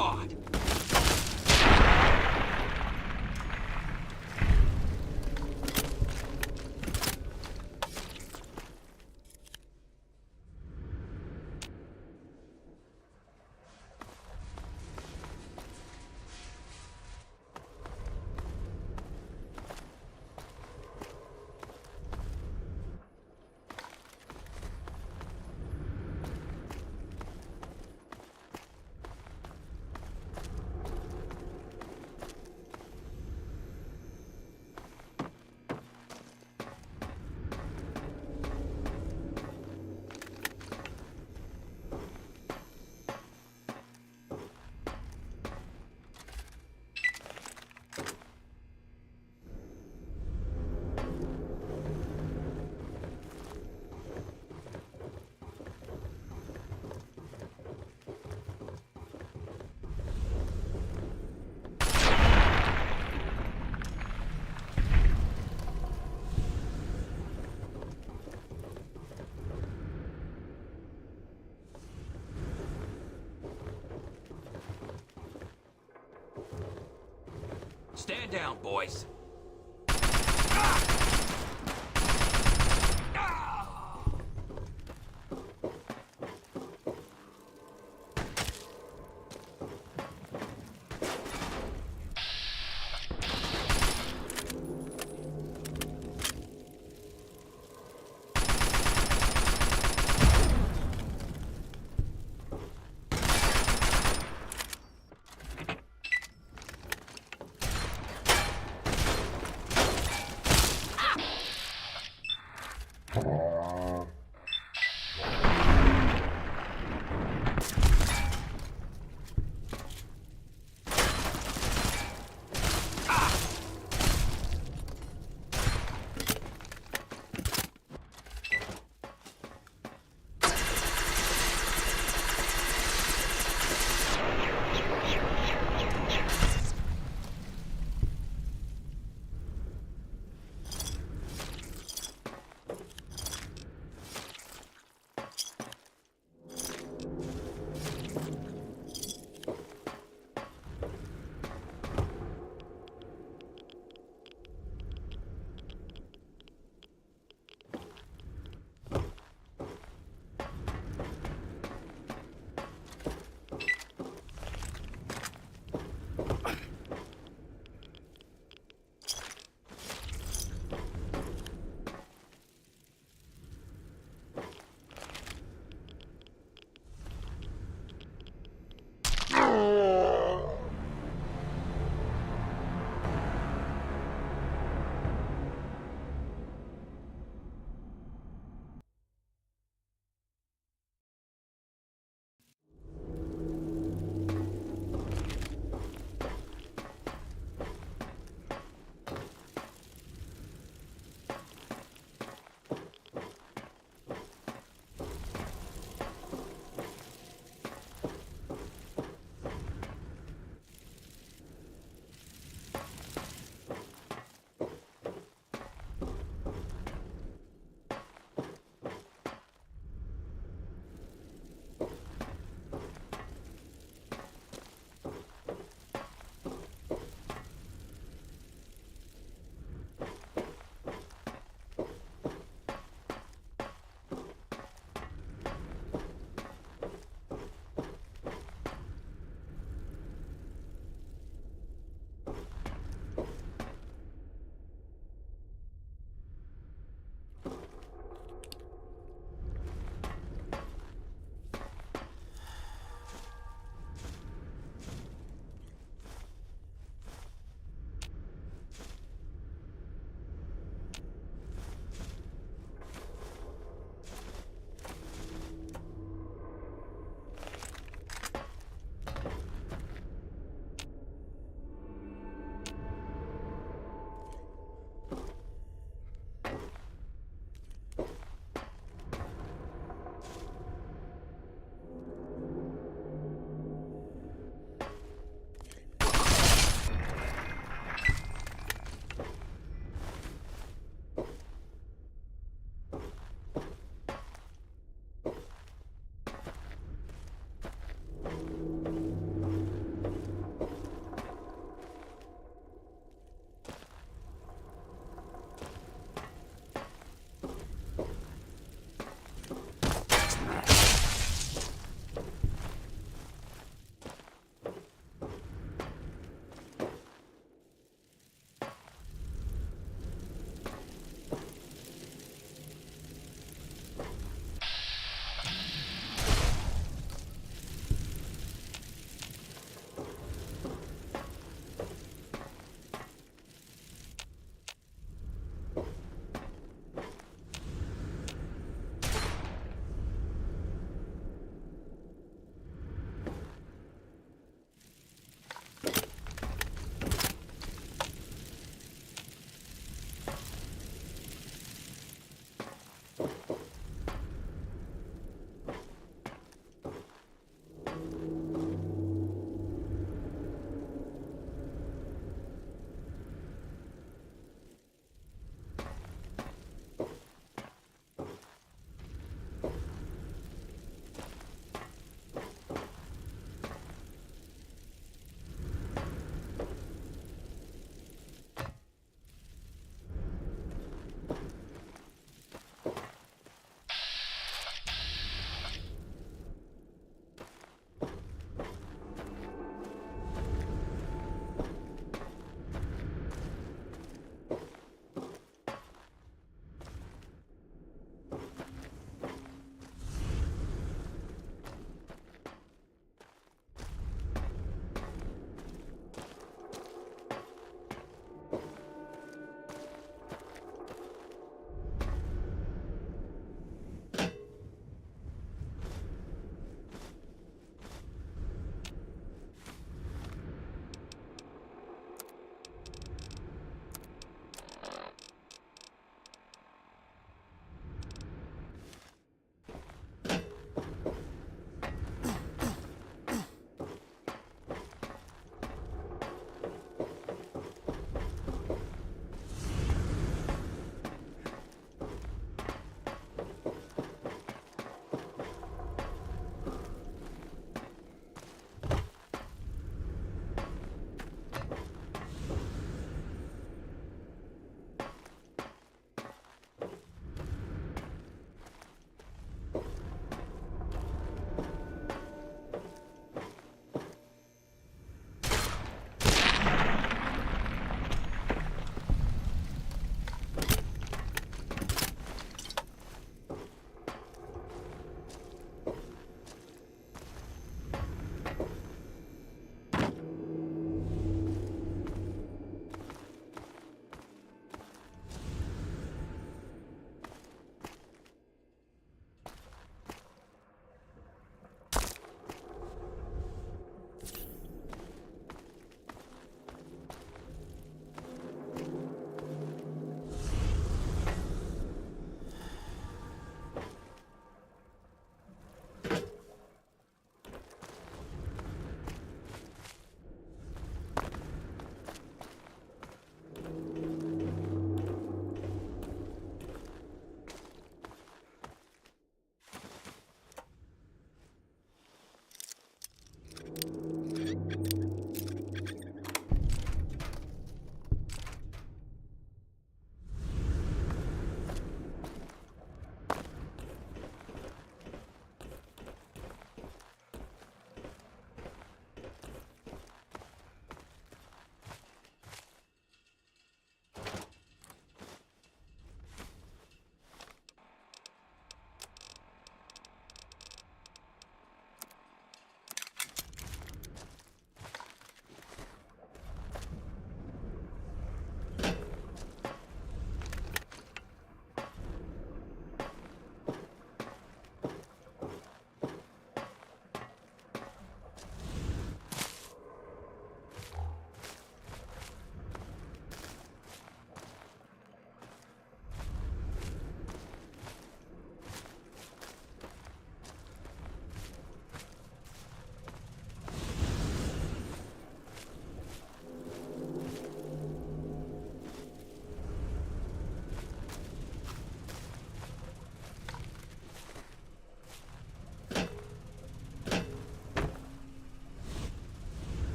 caught. Stand down, boys.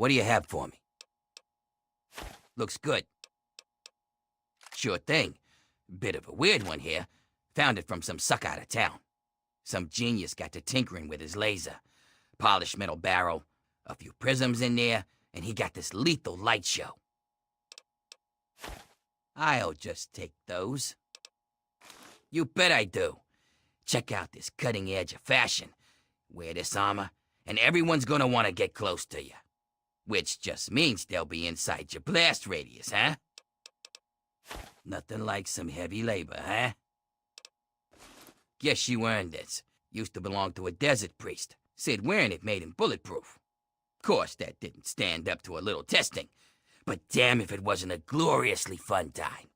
What do you have for me? Looks good. Sure thing. Bit of a weird one here. Found it from some suck out of town. Some genius got to tinkering with his laser. Polished metal barrel, a few prisms in there, and he got this lethal light show. I'll just take those. You bet I do. Check out this cutting edge of fashion. Wear this armor, and everyone's gonna want to get close to you. Which just means they'll be inside your blast radius, huh? Nothing like some heavy labor, huh? Guess you earned this. Used to belong to a desert priest. Said wearing it made him bulletproof. Course, that didn't stand up to a little testing. But damn if it wasn't a gloriously fun time.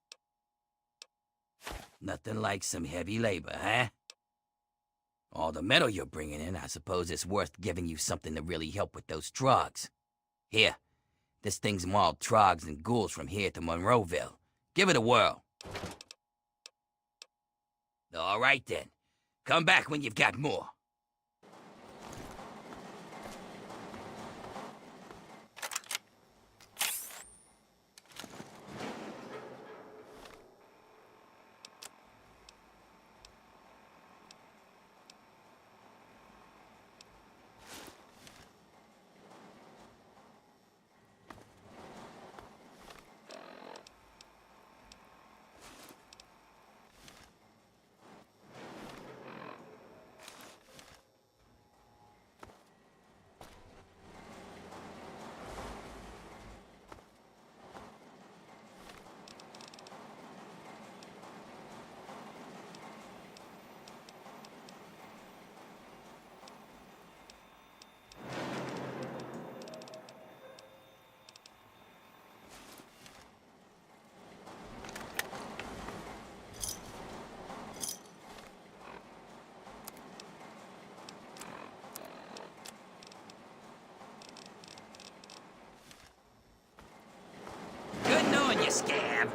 Nothing like some heavy labor, huh? All the metal you're bringing in, I suppose it's worth giving you something to really help with those trogs. Here, this thing's mauled trogs and ghouls from here to Monroeville. Give it a whirl. All right then. Come back when you've got more. Good knowing you, scab.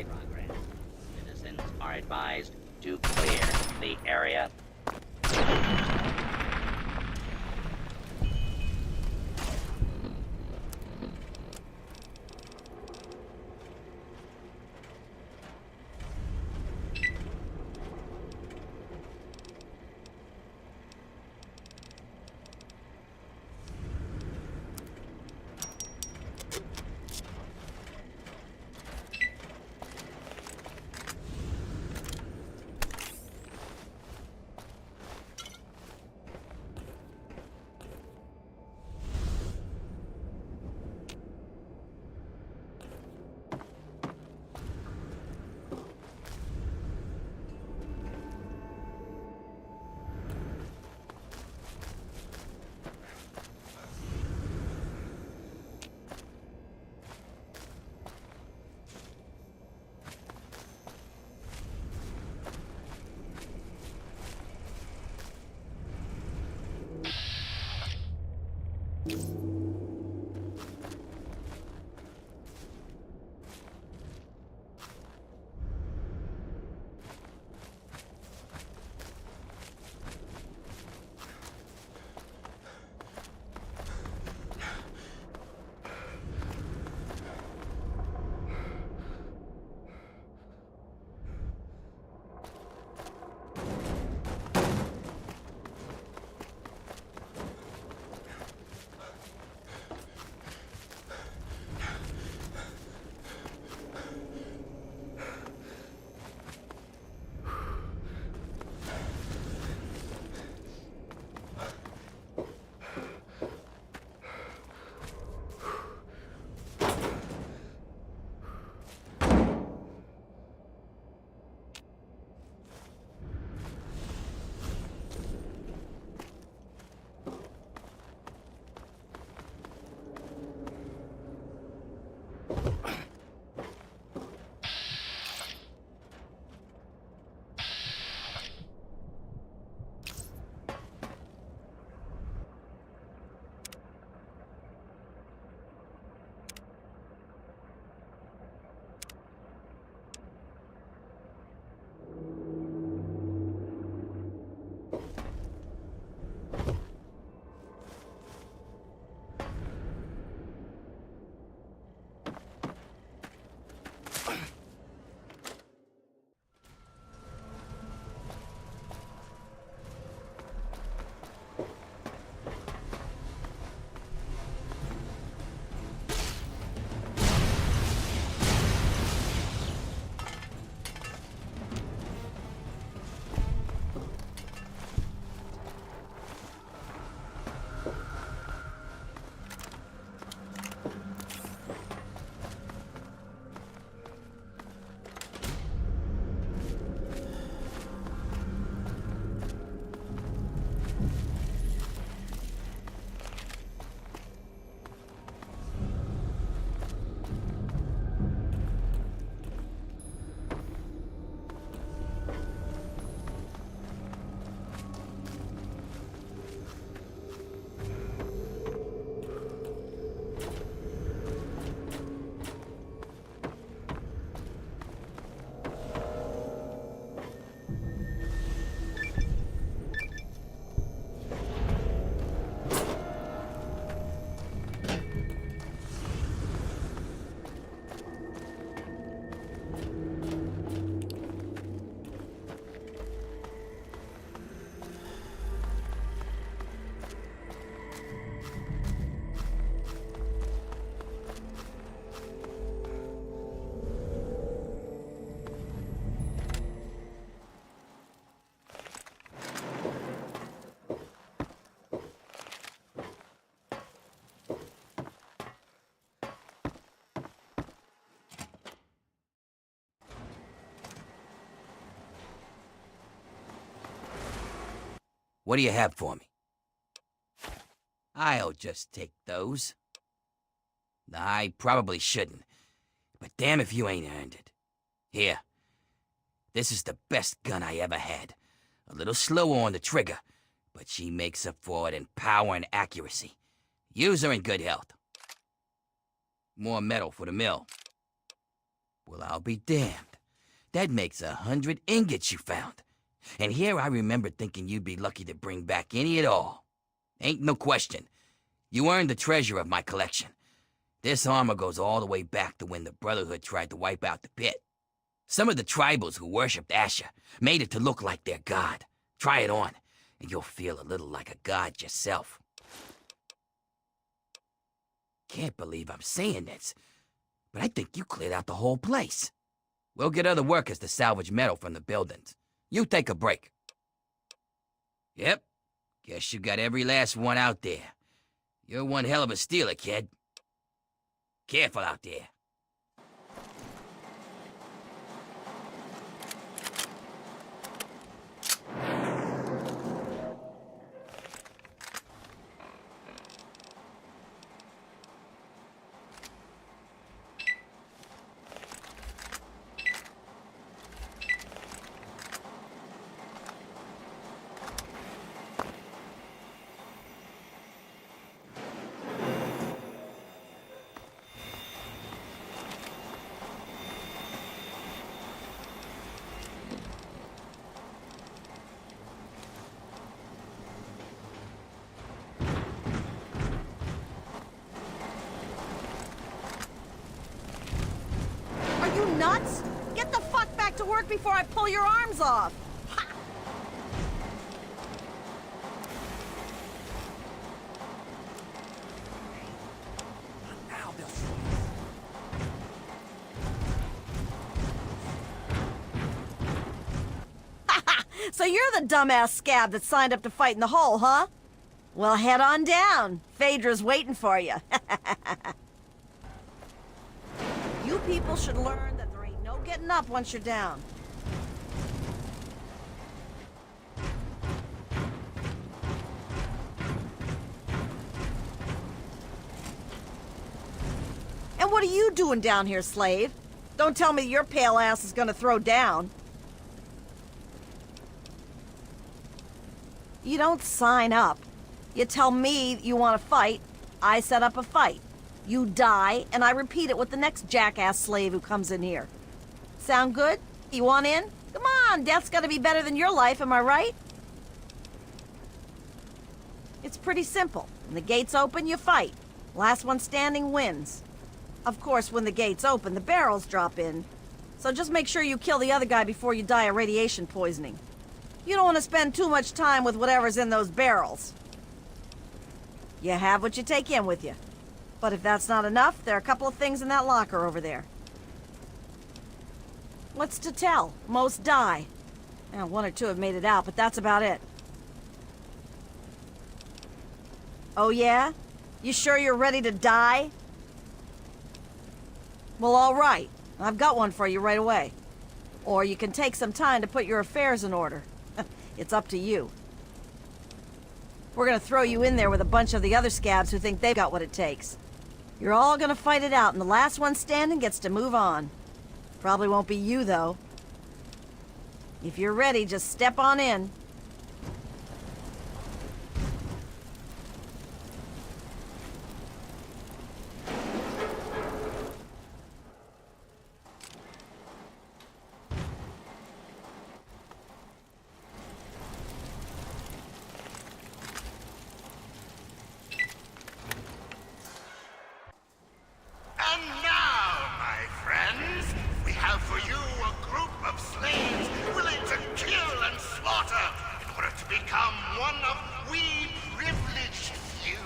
Progress. Citizens are advised to clear the area. What do you have for me? I'll just take those. I probably shouldn't, but damn if you ain't earned it. Here. This is the best gun I ever had. A little slower on the trigger, but she makes up for it in power and accuracy. Use her in good health. More metal for the mill. Well, I'll be damned. That makes 100 ingots you found. And here I remember thinking you'd be lucky to bring back any at all. Ain't no question. You earned the treasure of my collection. This armor goes all the way back to when the Brotherhood tried to wipe out the Pit. Some of the tribals who worshipped Asher made it to look like their god. Try it on, and you'll feel a little like a god yourself. Can't believe I'm saying this, but I think you cleared out the whole place. We'll get other workers to salvage metal from the buildings. You take a break. Yep, guess you got every last one out there. You're one hell of a stealer, kid. Careful out there. Are you nuts? Get the fuck back to work before I pull your arms off! Ha! Now they'll So you're the dumbass scab that signed up to fight in the hole, huh? Well, head on down. Phaedra's waiting for you. You people should learn that there ain't no getting up once you're down. And what are you doing down here, slave? Don't tell me your pale ass is gonna throw down. You don't sign up. You tell me you want to fight, I set up a fight. You die, and I repeat it with the next jackass slave who comes in here. Sound good? You want in? Come on, death's gotta be better than your life, am I right? It's pretty simple. When the gates open, you fight. Last one standing wins. Of course, when the gates open, the barrels drop in. So just make sure you kill the other guy before you die of radiation poisoning. You don't want to spend too much time with whatever's in those barrels. You have what you take in with you. But if that's not enough, there are a couple of things in that locker over there. What's to tell? Most die. Now, one or two have made it out, but that's about it. Oh yeah? You sure you're ready to die? Well, all right. I've got one for you right away. Or you can take some time to put your affairs in order. It's up to you. We're gonna throw you in there with a bunch of the other scabs who think they've got what it takes. You're all gonna fight it out, and the last one standing gets to move on. Probably won't be you, though. If you're ready, just step on in. And now, my friends, we have for you a group of slaves willing to kill and slaughter in order to become one of we privileged few.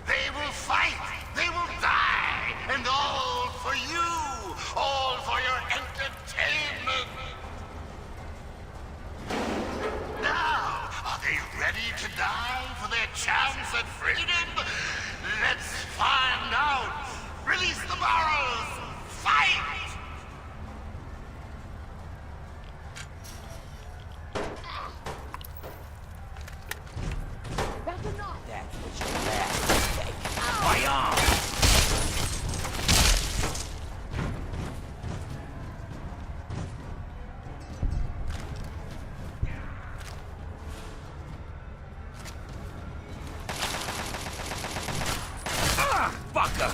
They will fight, they will die, and all for you, all for your entertainment. Now, are they ready to die for their chance at freedom? Let's find out. Release the barrels. Fight! That's what you last take. My arm! Fucker!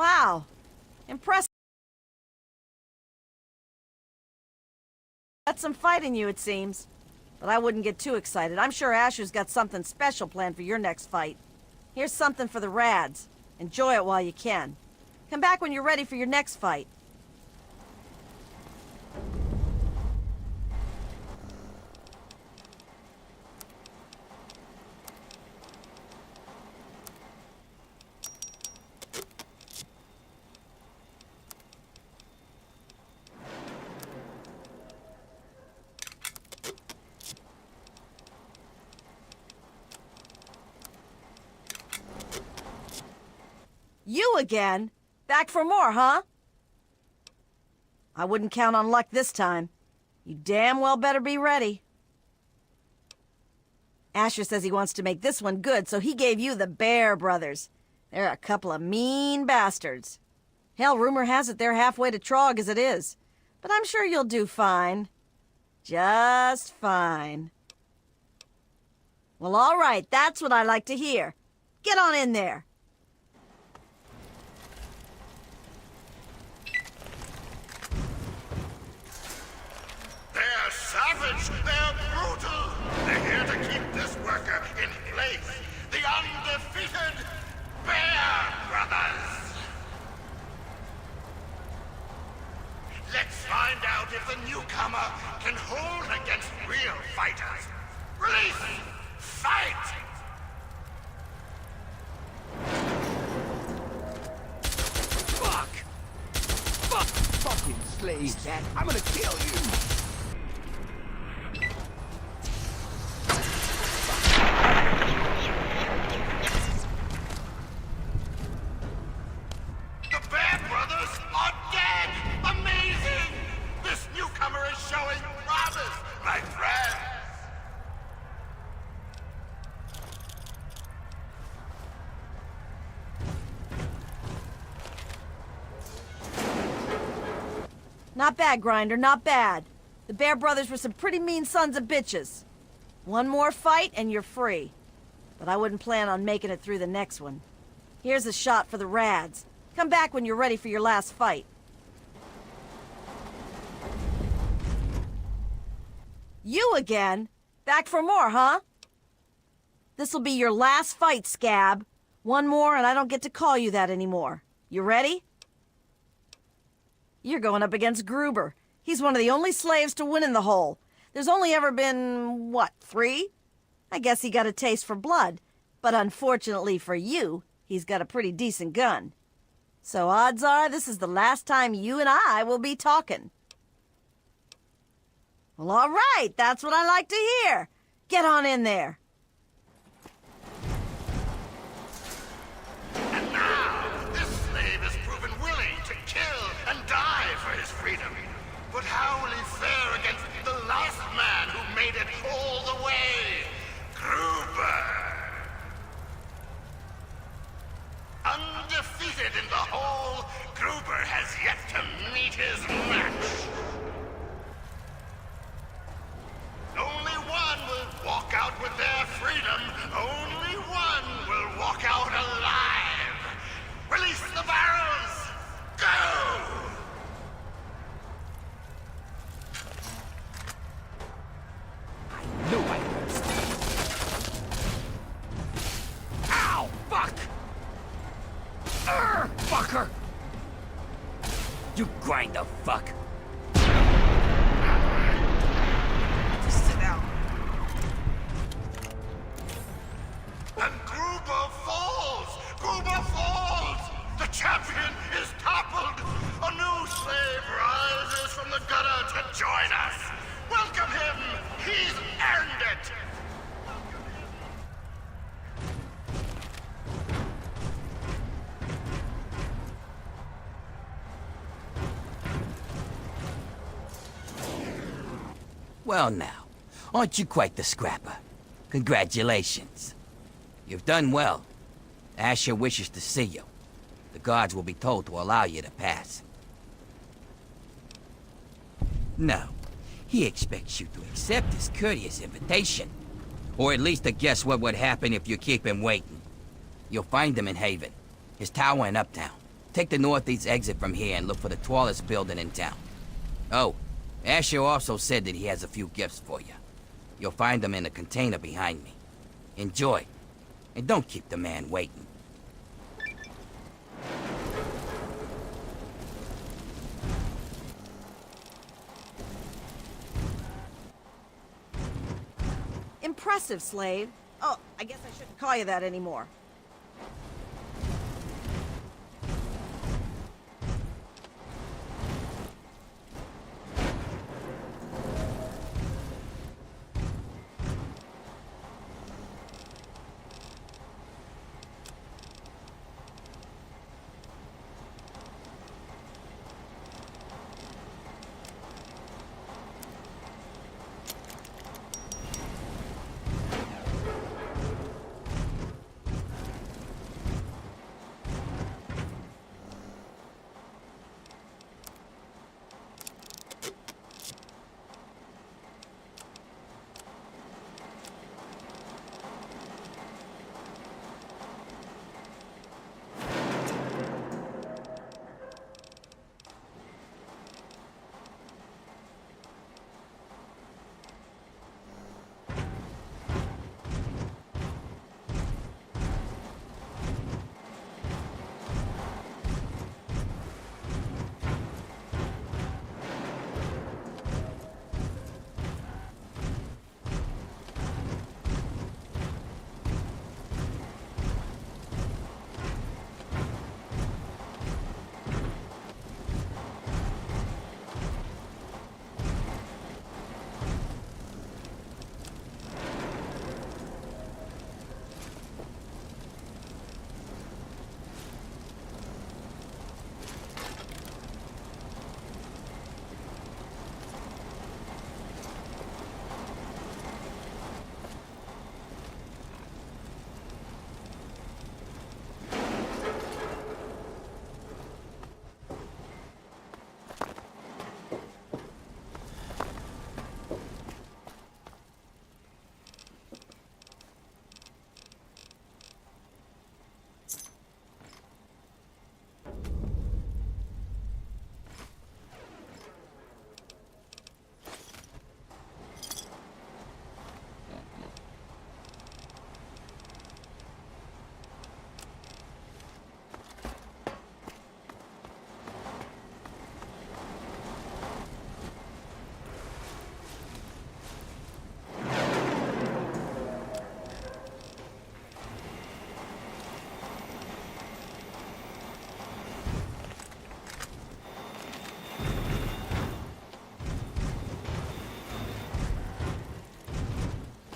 Wow. Impressive. Got some fight in you, it seems. But I wouldn't get too excited. I'm sure Asher's got something special planned for your next fight. Here's something for the Rads. Enjoy it while you can. Come back when you're ready for your next fight. You again? Back for more, huh? I wouldn't count on luck this time. You damn well better be ready. Asher says he wants to make this one good, so he gave you the Bear Brothers. They're a couple of mean bastards. Hell, rumor has it they're halfway to Trog as it is. But I'm sure you'll do fine. Just fine. Well, all right, that's what I like to hear. Get on in there. They're savage, they're brutal. They're here to keep this worker in place. The undefeated Bear Brothers. Let's find out if the newcomer can hold against real fighters. Release! Fight! Fuck! Fuck! Fucking slaves, Dad. I'm gonna kill you! The Bear Brothers are dead! Amazing! This newcomer is showing promise, my friends! Not bad, Grinder, not bad. The Bear Brothers were some pretty mean sons of bitches. One more fight and you're free. But I wouldn't plan on making it through the next one. Here's a shot for the Rads. Come back when you're ready for your last fight. You again? Back for more, huh? This'll be your last fight, Scab. One more and I don't get to call you that anymore. You ready? You're going up against Gruber. He's one of the only slaves to win in the hole. There's only ever been, what, 3? I guess he got a taste for blood. But unfortunately for you, he's got a pretty decent gun. So odds are this is the last time you and I will be talking. Well, all right, that's what I like to hear. Get on in there. And now, this slave is proven willing to kill and die for his freedom. But how will he fare against the last man who made it all the way? Gruber! Undefeated in the hole, Gruber has yet to meet his match. Only one will walk out with their freedom. Only one will walk out alive. Release the barrels! Go! I knew I heard something. Ow! Fuck! Fucker! You grind the fuck! Just sit down. And Gruber falls! Gruber falls! The champion is toppled! A new slave rises from the gutter to join us! Welcome him! He's earned it! Well now, aren't you quite the scrapper? Congratulations. You've done well. Asher wishes to see you. The guards will be told to allow you to pass. No, he expects you to accept his courteous invitation. Or at least to guess what would happen if you keep him waiting. You'll find him in Haven. His tower in Uptown. Take the northeast exit from here and look for the tallest building in town. Oh, Asher also said that he has a few gifts for you. You'll find them in a container behind me. Enjoy, and don't keep the man waiting. Impressive, Slade. Oh, I guess I shouldn't call you that anymore.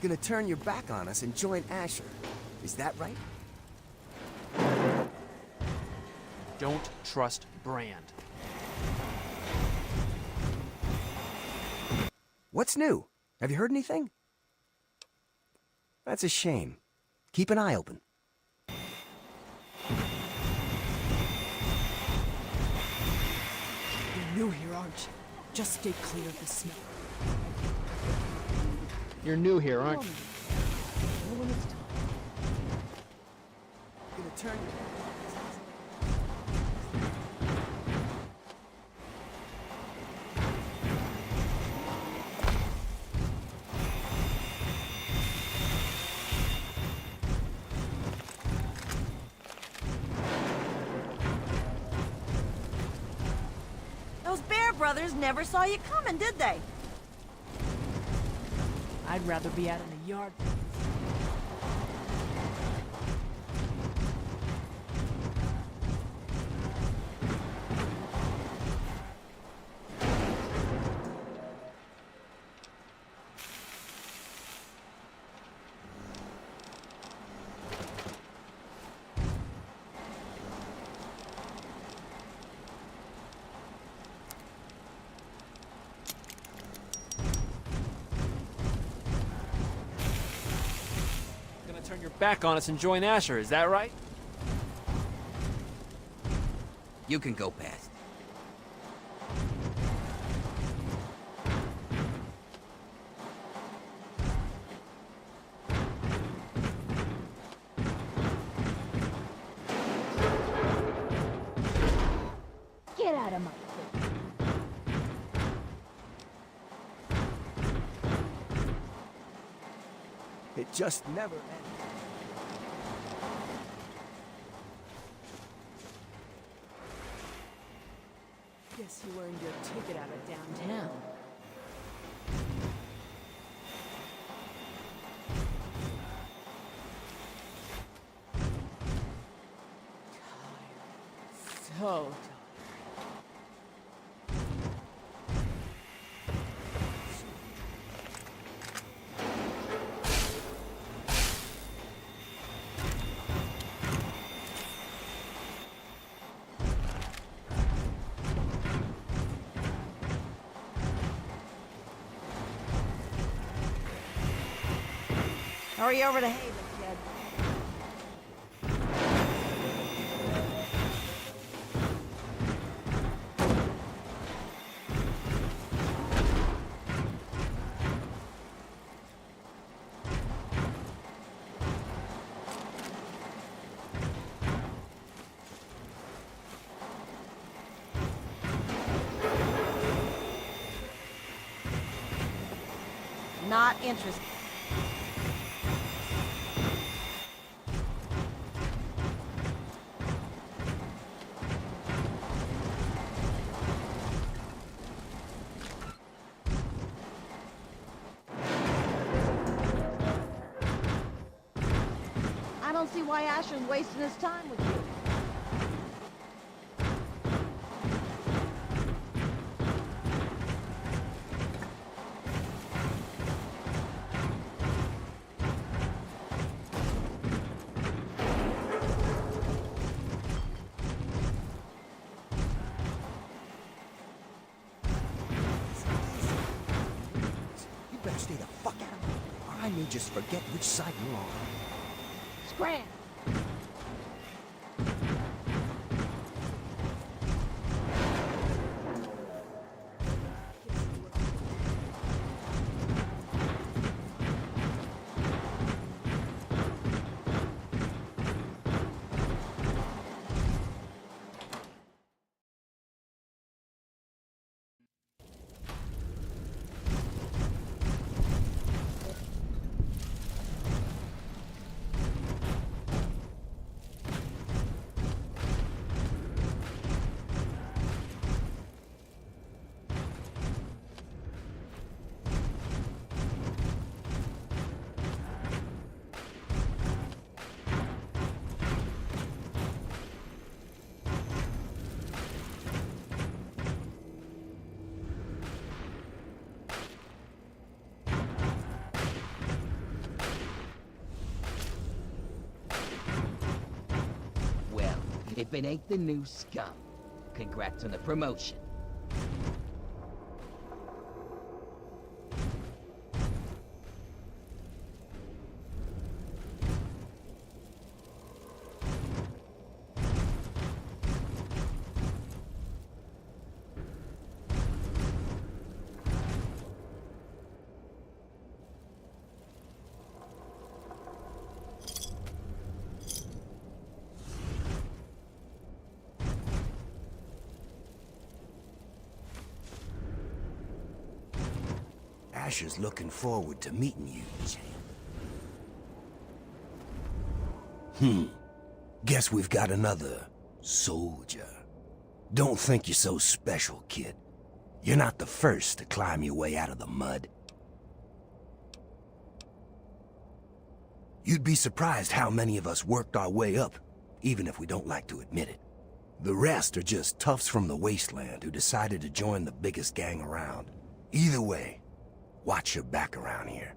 Gonna turn your back on us and join Asher. Is that right? Don't trust Brand. What's new? Have you heard anything? That's a shame. Keep an eye open. You're new here, aren't you? Just stay clear of the smell. You're new here, aren't you? Gonna turn your Those Bear brothers never saw you coming, did they? I'd rather be out in the yard. Turn your back on us and join Asher, is that right? You can go past. Get out of my face. It just never ends. Guess you earned your ticket out of downtown. Tired. So tired. Hurry over to Haven, kid. Not interested. I don't see why Asher's wasting his time with you. You better stay the fuck out of it, or I may just forget which side you're on. Scram! Well, if it ain't the new scum. Congrats on the promotion. Asher's looking forward to meeting you, champ. Guess we've got another soldier. Don't think you're so special, kid. You're not the first to climb your way out of the mud. You'd be surprised how many of us worked our way up, even if we don't like to admit it. The rest are just toughs from the wasteland who decided to join the biggest gang around. Either way, watch your back around here.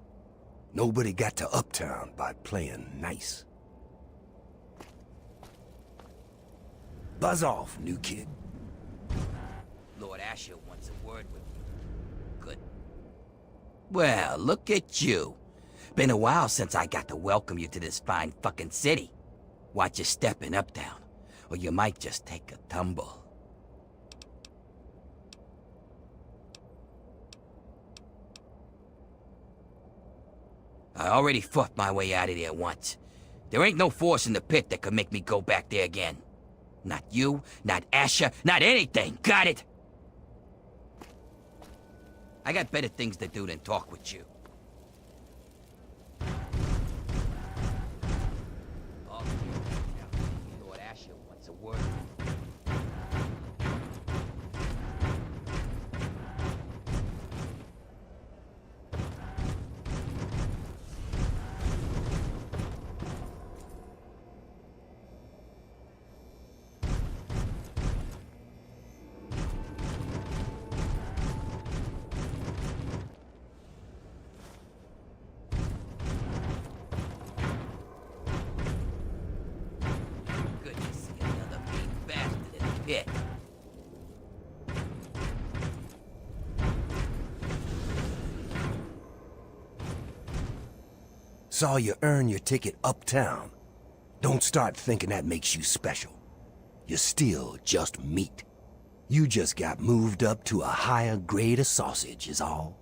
Nobody got to Uptown by playing nice. Buzz off, new kid. Lord Asher wants a word with you. Good. Well, look at you. Been a while since I got to welcome you to this fine fucking city. Watch your step in Uptown, or you might just take a tumble. I already fought my way out of there once. There ain't no force in the pit that could make me go back there again. Not you, not Asher, not anything. Got it? I got better things to do than talk with you. Oh, Lord Asher wants a word. Good to see another mean bastard in the pit. Saw you earn your ticket uptown. Don't start thinking that makes you special. You're still just meat. You just got moved up to a higher grade of sausage is all.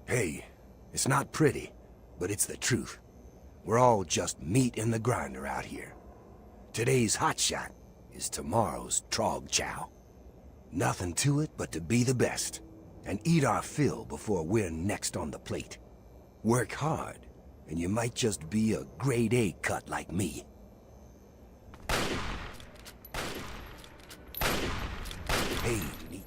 Hey, it's not pretty, but it's the truth. We're all just meat in the grinder out here. Today's hotshot is tomorrow's trog chow. Nothing to it but to be the best, and eat our fill before we're next on the plate. Work hard, and you might just be a grade A cut like me. Hey, meat.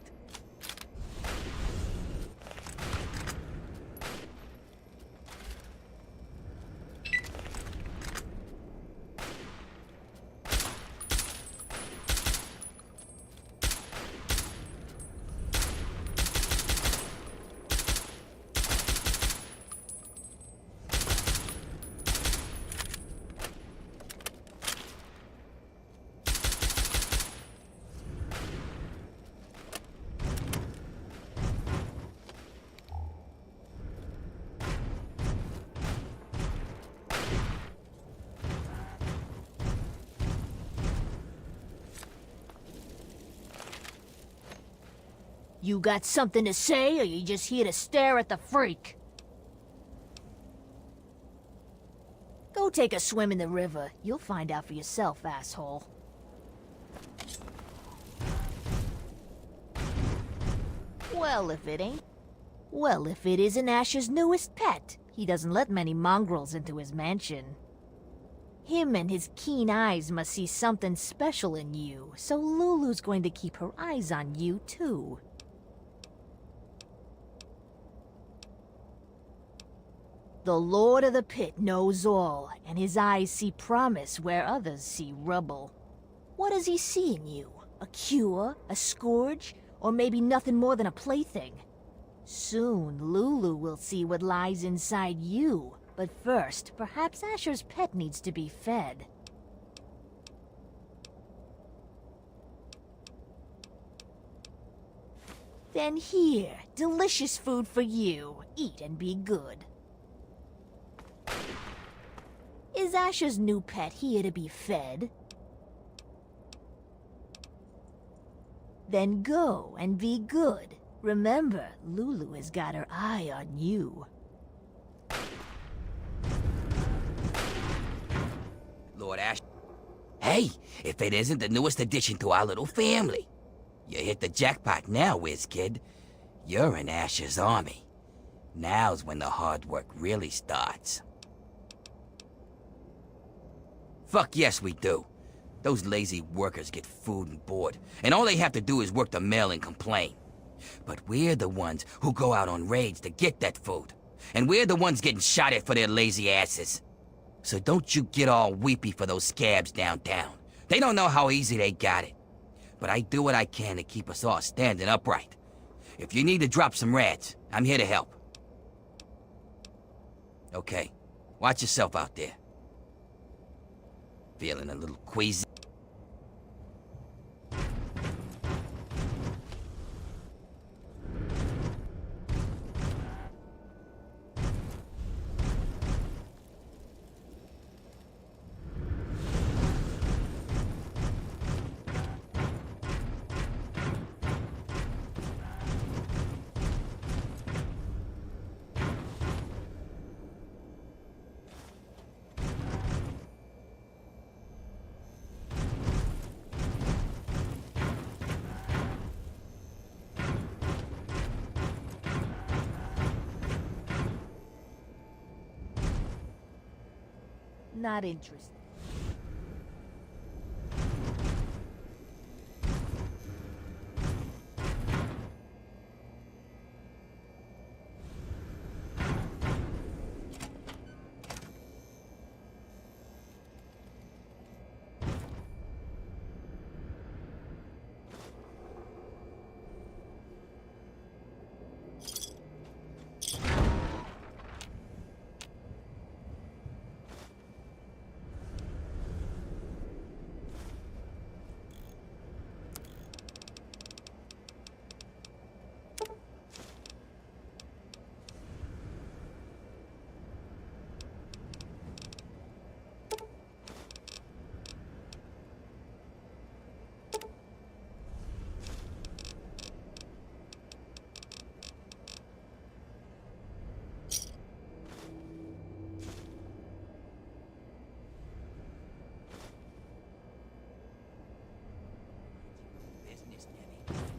You got something to say, or you just here to stare at the freak? Go take a swim in the river. You'll find out for yourself, asshole. Well, if it ain't... Well, if it isn't Asher's newest pet, he doesn't let many mongrels into his mansion. Him and his keen eyes must see something special in you, so Lulu's going to keep her eyes on you, too. The Lord of the Pit knows all, and his eyes see promise where others see rubble. What does he see in you? A cure? A scourge? Or maybe nothing more than a plaything? Soon, Lulu will see what lies inside you. But first, perhaps Asher's pet needs to be fed. Then here, delicious food for you. Eat and be good. Is Asher's new pet here to be fed? Then go and be good. Remember, Lulu has got her eye on you. Lord Asher. Hey, if it isn't the newest addition to our little family. You hit the jackpot now, whiz kid. You're in Asher's army. Now's when the hard work really starts. Fuck yes, we do. Those lazy workers get food and board, and all they have to do is work the mill and complain. But we're the ones who go out on raids to get that food, and we're the ones getting shot at for their lazy asses. So don't you get all weepy for those scabs downtown. They don't know how easy they got it. But I do what I can to keep us all standing upright. If you need to drop some rats, I'm here to help. Okay, watch yourself out there. Feeling a little queasy? Not interested. Business, Debbie.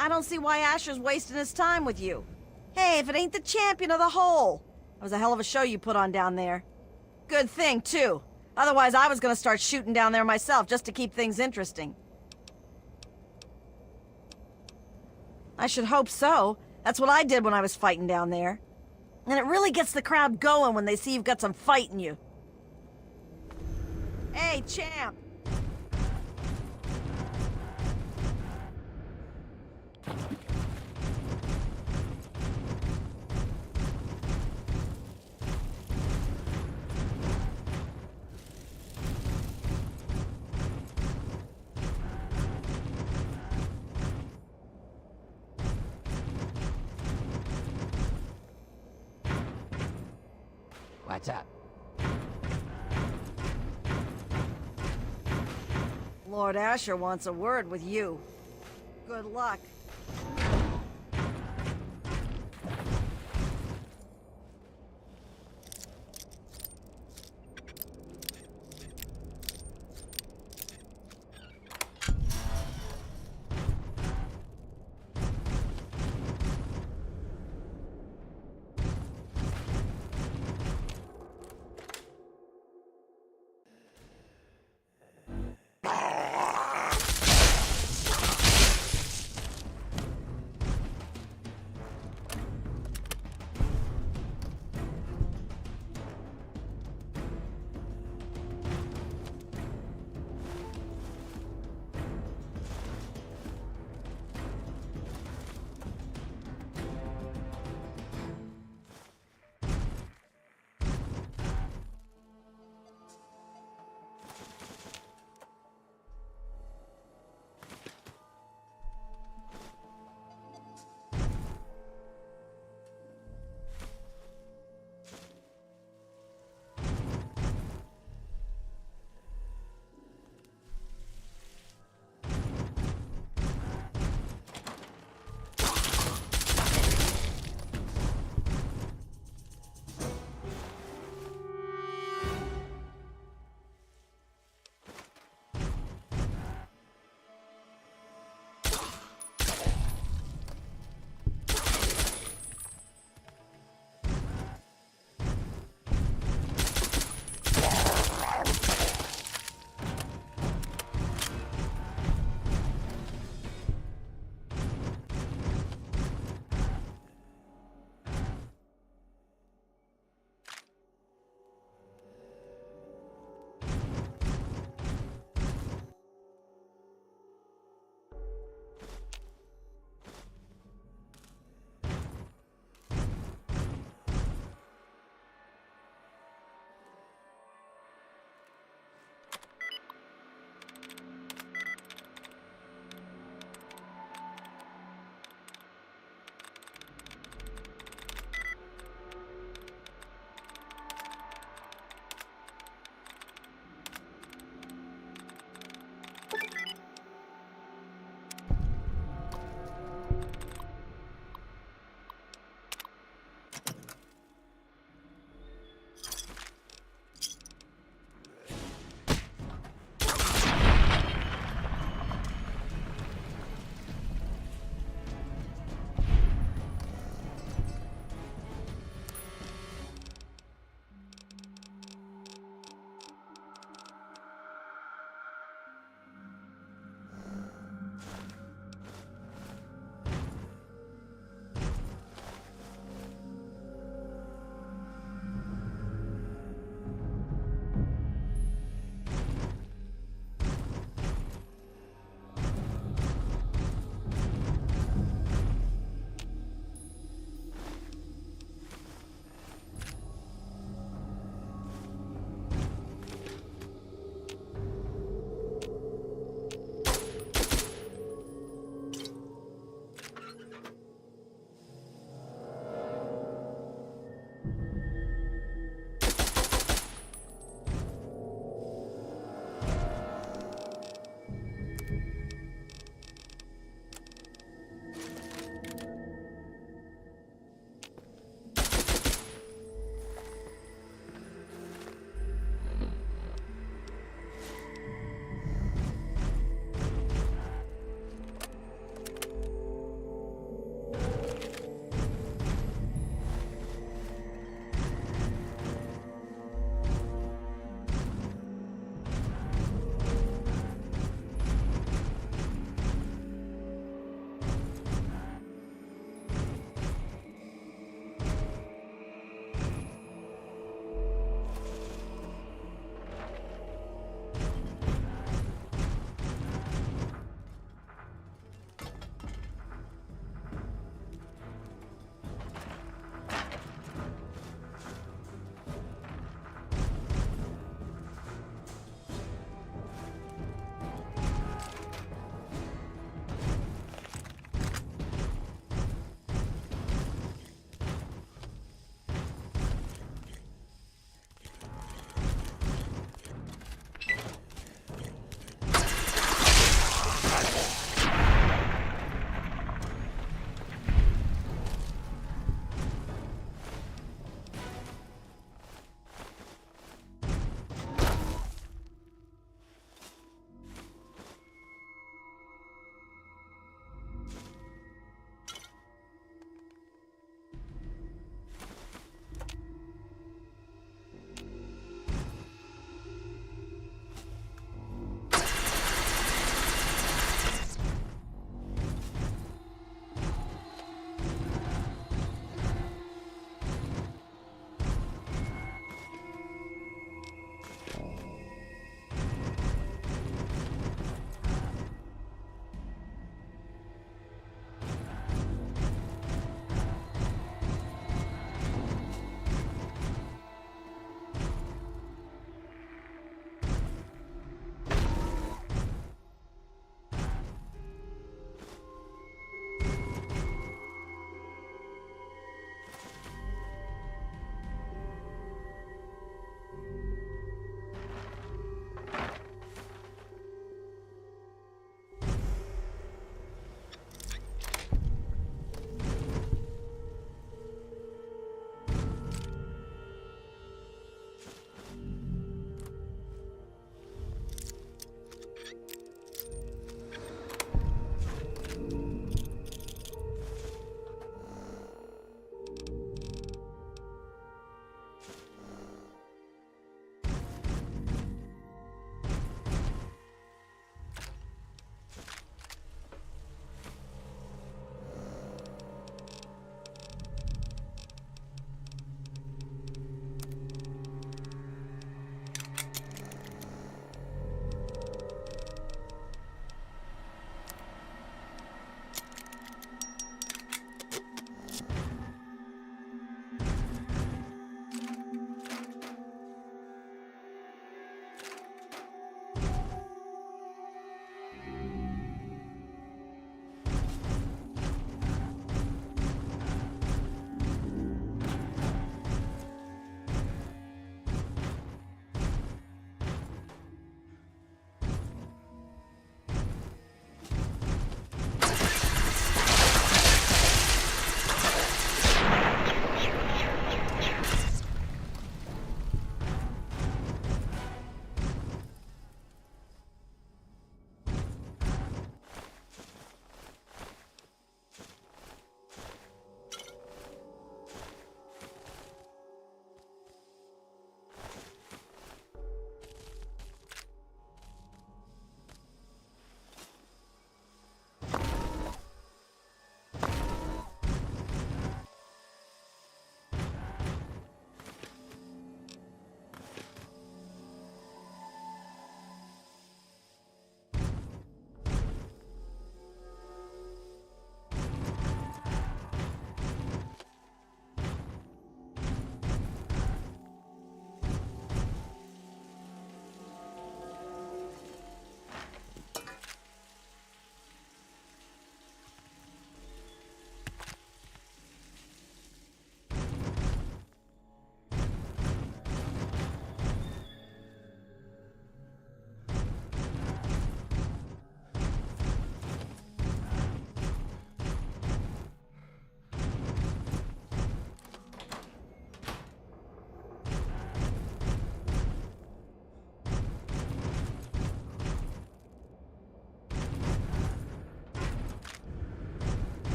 I don't see why Asher's wasting his time with you. Hey, if it ain't the champion of the hole! That was a hell of a show you put on down there. Good thing, too. Otherwise, I was gonna start shooting down there myself just to keep things interesting. I should hope so. That's what I did when I was fighting down there. And it really gets the crowd going when they see you've got some fight in you. Hey, champ! What's up? Lord Asher wants a word with you. Good luck.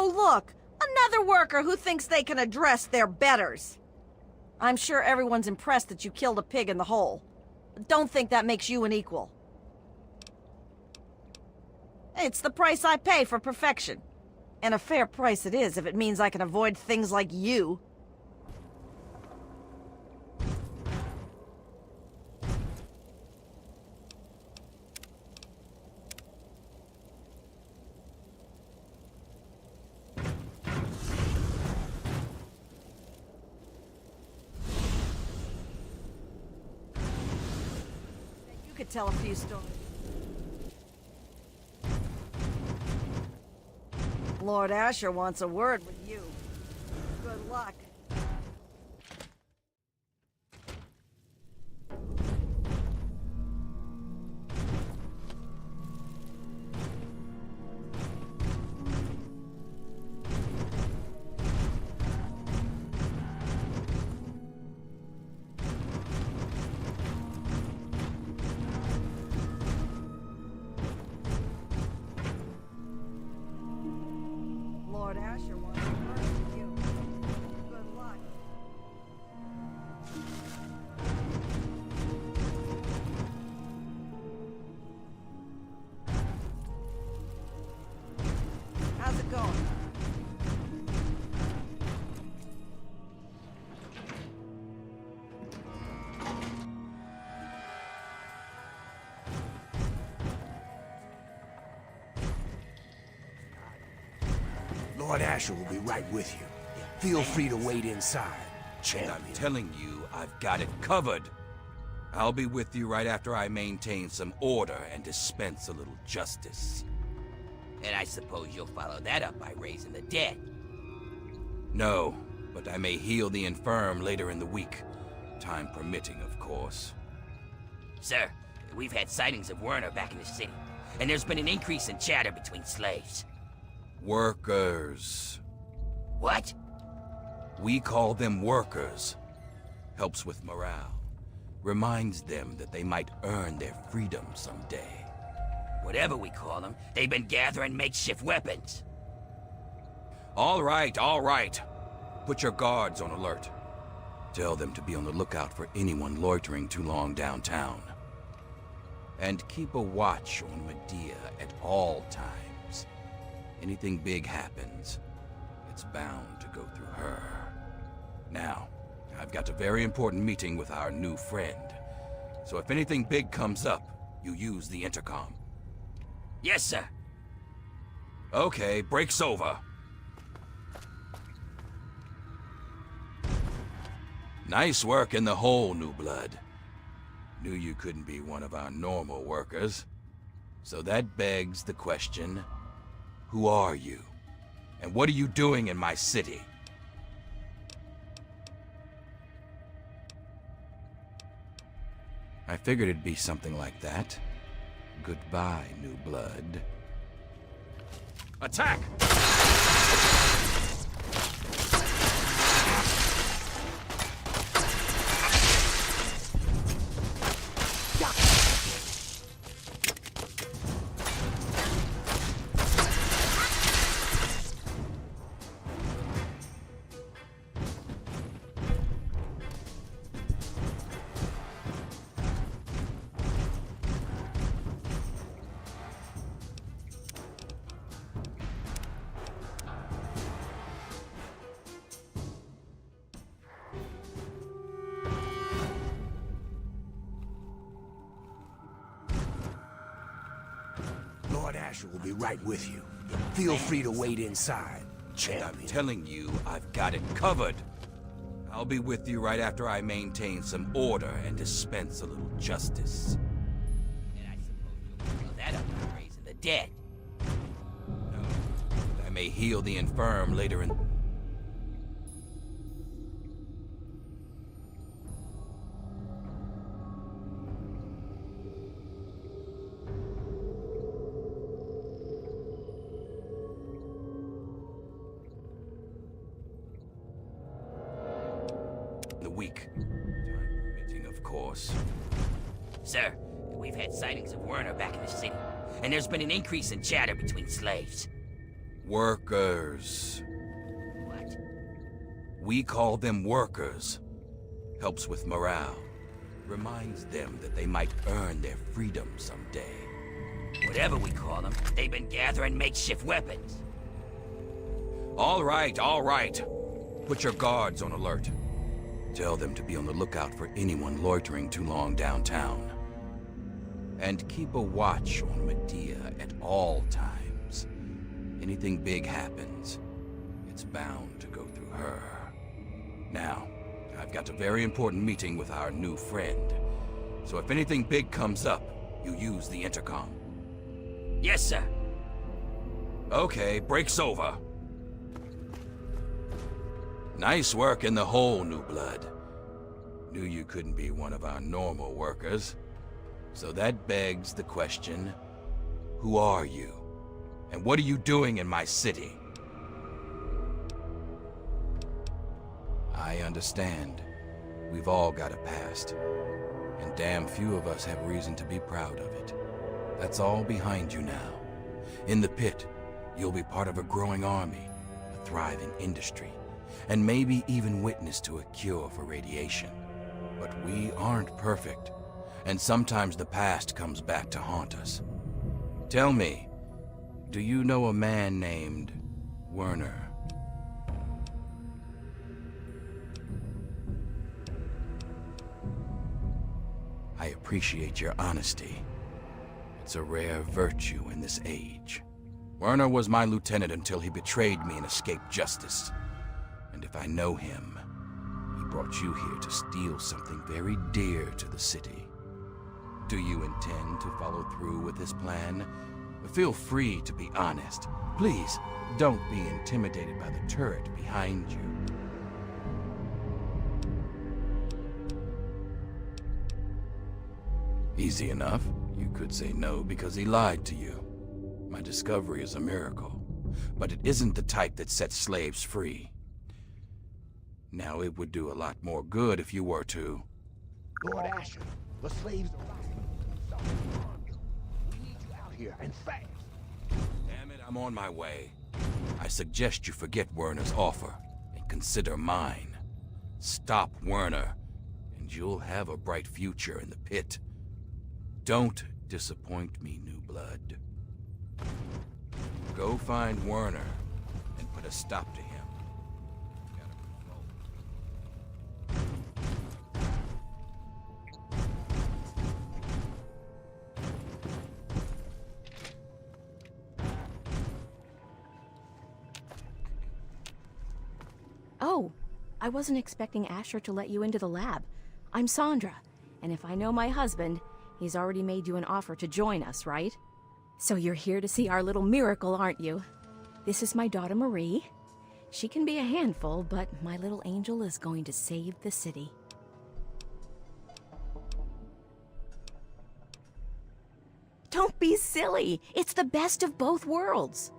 Oh, look! Another worker who thinks they can address their betters. I'm sure everyone's impressed that you killed a pig in the hole. But don't think that makes you an equal. It's the price I pay for perfection. And a fair price it is if it means I can avoid things like you. You could tell a few stories. Lord Asher wants a word with you. Good luck. Lord Asher wants a word with you. Good luck. How's it going? Lord Asher will be right with you. Feel free to wait inside, And champion. I'm telling you, I've got it covered. I'll be with you right after I maintain some order and dispense a little justice. And I suppose you'll follow that up by raising the dead. No, but I may heal the infirm later in the week. Time permitting, of course. Sir, we've had sightings of Werner back in the city, and there's been an increase in chatter between slaves. Workers. What? We call them workers. Helps with morale. Reminds them that they might earn their freedom someday. Whatever we call them, they've been gathering makeshift weapons. All right, all right. Put your guards on alert. Tell them to be on the lookout for anyone loitering too long downtown. And keep a watch on Medea at all times. Anything big happens, it's bound to go through her. Now, I've got a very important meeting with our new friend. So if anything big comes up, you use the intercom. Yes, sir. Okay, break's over. Nice work in the hole, New Blood. Knew you couldn't be one of our normal workers. So that begs the question, who are you? And what are you doing in my city? I figured it'd be something like that. Goodbye, New Blood. Attack! Lord Asher will be right with you. Feel free to wait inside, And champion. I'm telling you, I've got it covered. I'll be with you right after I maintain some order and dispense a little justice. And I suppose you'll follow that up by raising the dead. No, but I may heal the infirm later in... the week. Time permitting, of course. Sir, we've had sightings of Werner back in the city, and there's been an increase in chatter between slaves. Workers. What? We call them workers. Helps with morale. Reminds them that they might earn their freedom someday. Whatever we call them, they've been gathering makeshift weapons. All right, all right. Put your guards on alert. Tell them to be on the lookout for anyone loitering too long downtown. And keep a watch on Medea at all times. Anything big happens, it's bound to go through her. Now, I've got a very important meeting with our new friend. So if anything big comes up, you use the intercom. Yes, sir. Okay, break's over. Nice work in the hole, New Blood. Knew you couldn't be one of our normal workers. So that begs the question, who are you? And what are you doing in my city? I understand. We've all got a past. And damn few of us have reason to be proud of it. That's all behind you now. In the pit, you'll be part of a growing army, a thriving industry, and maybe even witness to a cure for radiation. But we aren't perfect, and sometimes the past comes back to haunt us. Tell me, do you know a man named Werner? I appreciate your honesty. It's a rare virtue in this age. Werner was my lieutenant until he betrayed me and escaped justice. And if I know him, he brought you here to steal something very dear to the city. Do you intend to follow through with his plan? Feel free to be honest. Please, don't be intimidated by the turret behind you. Easy enough. You could say no because he lied to you. My discovery is a miracle, but it isn't the type that sets slaves free. Now, it would do a lot more good if you were to... Lord Asher, the slaves are rising. We need you out here, and fast. Damn it, I'm on my way. I suggest you forget Werner's offer and consider mine. Stop Werner, and you'll have a bright future in the pit. Don't disappoint me, New Blood. Go find Werner and put a stop to him. Oh, I wasn't expecting Asher to let you into the lab. I'm Sandra, and if I know my husband, he's already made you an offer to join us, right? So you're here to see our little miracle, aren't you? This is my daughter Marie. She can be a handful, but my little angel is going to save the city. Don't be silly! It's the best of both worlds!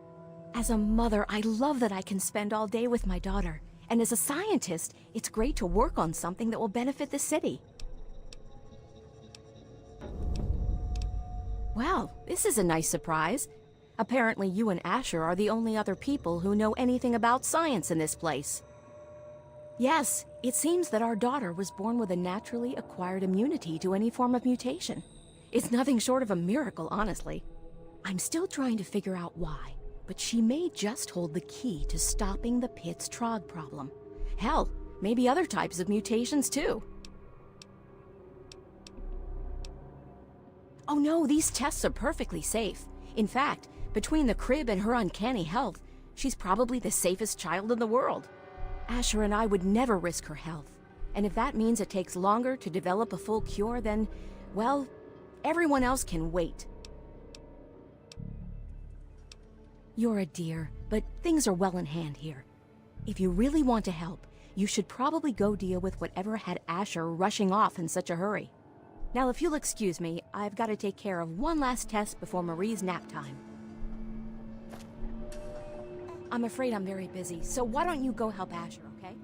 As a mother, I love that I can spend all day with my daughter. And as a scientist, it's great to work on something that will benefit the city. Well, this is a nice surprise. Apparently you and Asher are the only other people who know anything about science in this place. Yes, it seems that our daughter was born with a naturally acquired immunity to any form of mutation. It's nothing short of a miracle, honestly. I'm still trying to figure out why, but she may just hold the key to stopping the Pitt's Trog problem. Hell, maybe other types of mutations too. Oh no, these tests are perfectly safe. In fact, between the crib and her uncanny health, she's probably the safest child in the world. Asher and I would never risk her health. And if that means it takes longer to develop a full cure, then, well, everyone else can wait. You're a dear, but things are well in hand here. If you really want to help, you should probably go deal with whatever had Asher rushing off in such a hurry. Now, if you'll excuse me, I've got to take care of one last test before Marie's nap time. I'm afraid I'm very busy, so why don't you go help Asher, okay?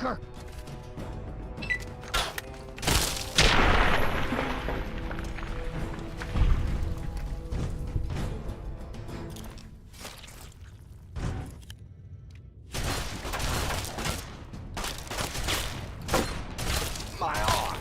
sucker! My arm!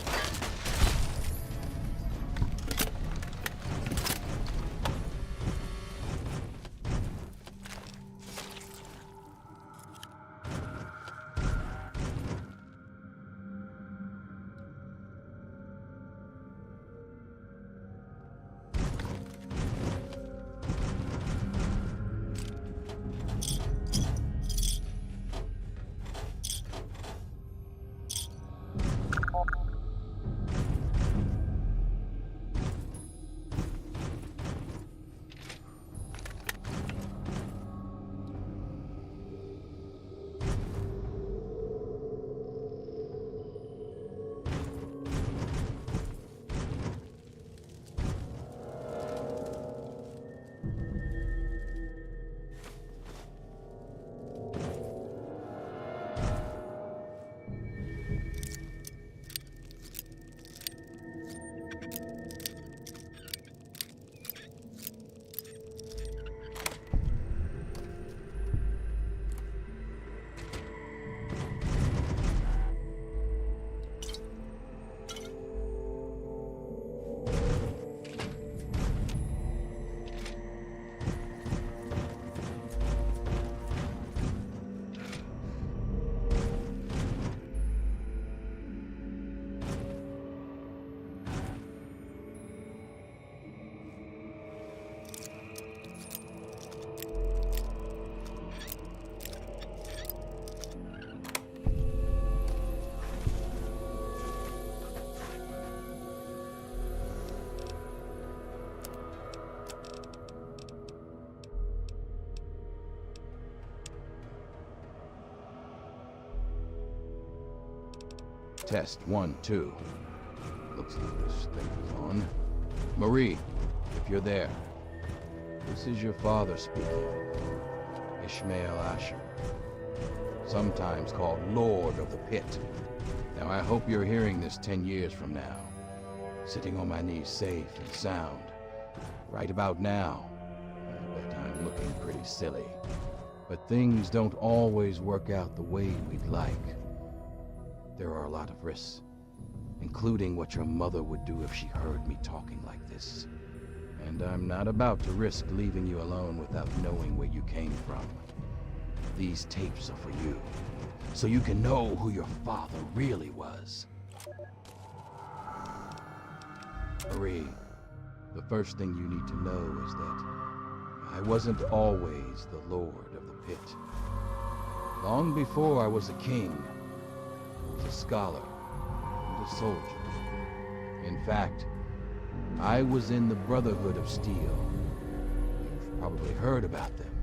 Test 1, 2. Looks like this thing is on. Marie, if you're there, this is your father speaking. Ishmael Asher, sometimes called Lord of the Pit. Now I hope you're hearing this 10 years from now, sitting on my knees safe and sound. Right about now, I bet I'm looking pretty silly. But things don't always work out the way we'd like. There are a lot of risks, including what your mother would do if she heard me talking like this. And I'm not about to risk leaving you alone without knowing where you came from. These tapes are for you, so you can know who your father really was. Marie, the first thing you need to know is that I wasn't always the Lord of the Pit. Long before I was a king, I was a scholar and a soldier. In fact, I was in the Brotherhood of Steel. You've probably heard about them,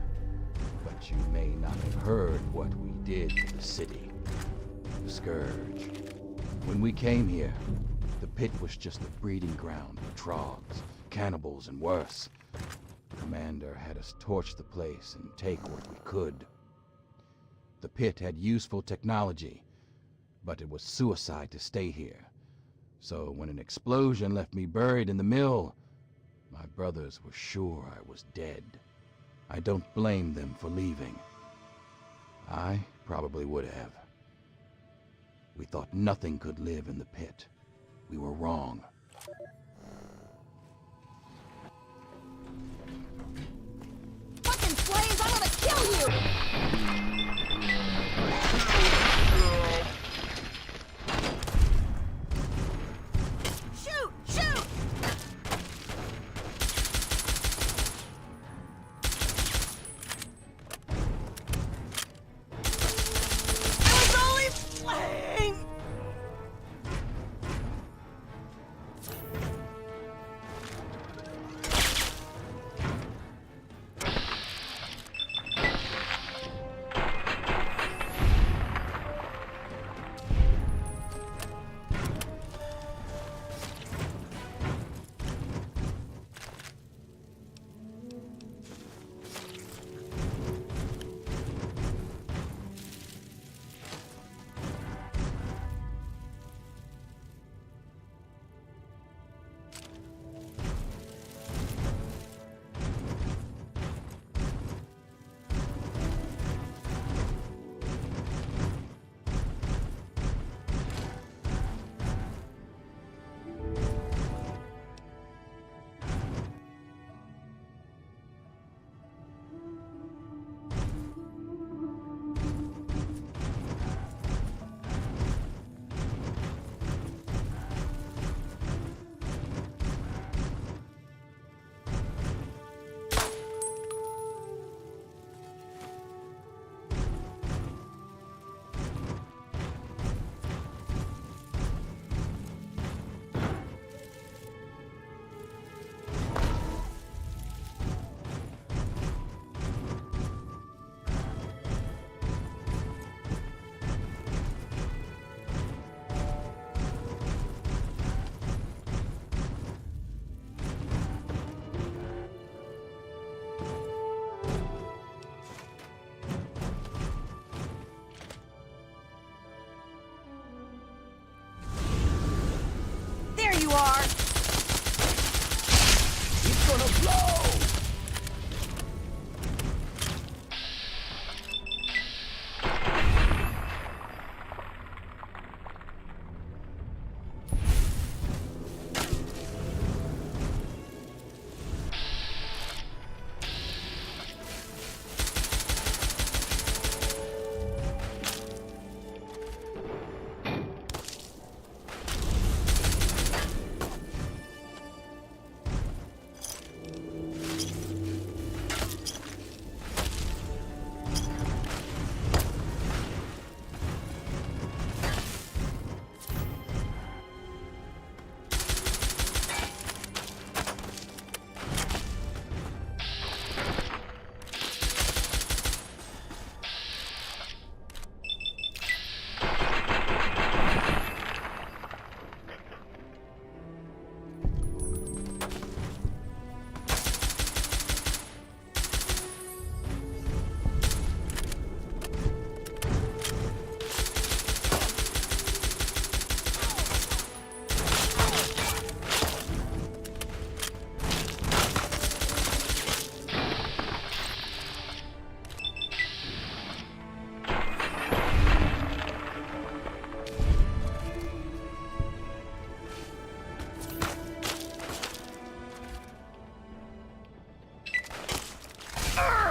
but you may not have heard what we did to the city. The Scourge. When we came here, the Pit was just a breeding ground for trogs, cannibals, and worse. The commander had us torch the place and take what we could. The Pit had useful technology, but it was suicide to stay here. So when an explosion left me buried in the mill, my brothers were sure I was dead. I don't blame them for leaving. I probably would have. We thought nothing could live in the Pit. We were wrong. Fucking slaves, I'm gonna kill you! Shoot! Shoot! I was only playing!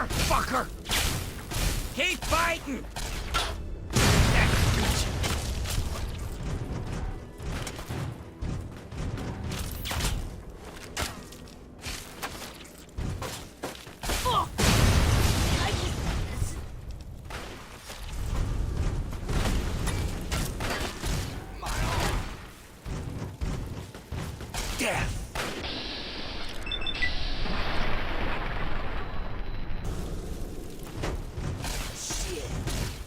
fucker! Keep fighting! Death! Shit!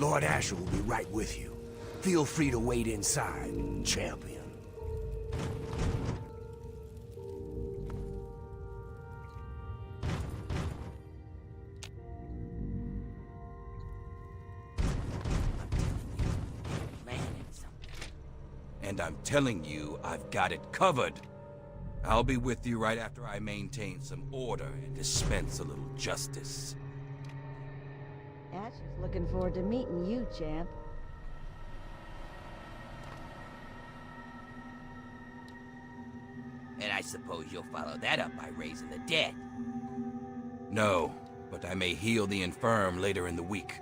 Lord Asher will be right with you. Feel free to wait inside, champion. And I'm telling you, I've got it covered. I'll be with you right after I maintain some order and dispense a little justice. Asher's looking forward to meeting you, champ. And I suppose you'll follow that up by raising the dead. No, but I may heal the infirm later in the week.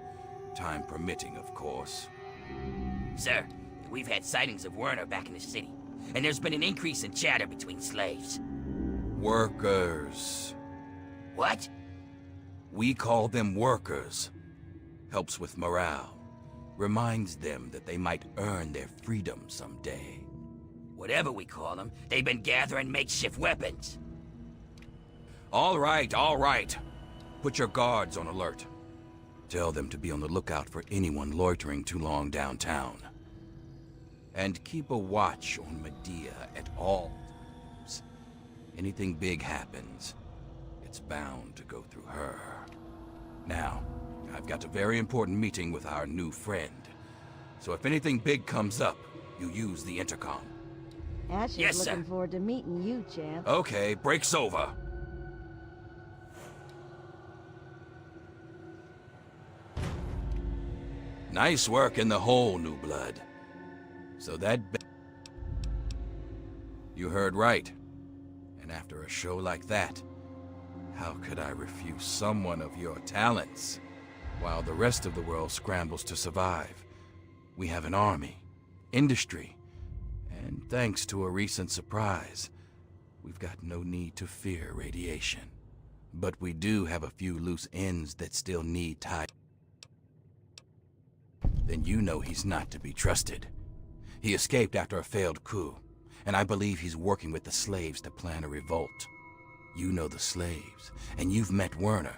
Time permitting, of course. Sir, we've had sightings of Werner back in the city, and there's been an increase in chatter between slaves. Workers. What? We call them workers. Helps with morale. Reminds them that they might earn their freedom someday. Whatever we call them, they've been gathering makeshift weapons. All right, all right. Put your guards on alert. Tell them to be on the lookout for anyone loitering too long downtown. And keep a watch on Medea at all times. Anything big happens, it's bound to go through her. Now, I've got a very important meeting with our new friend. So if anything big comes up, you use the intercom. Asher's Yes, sir. looking forward to meeting you, champ. Okay, break's over. Nice work in the hole, New Blood. So you heard right. And after a show like that, how could I refuse someone of your talents? While the rest of the world scrambles to survive, we have an army, industry, and thanks to a recent surprise, we've got no need to fear radiation. But we do have a few loose ends that still need tied. Then you know he's not to be trusted. He escaped after a failed coup, and I believe he's working with the slaves to plan a revolt. You know the slaves, and you've met Werner,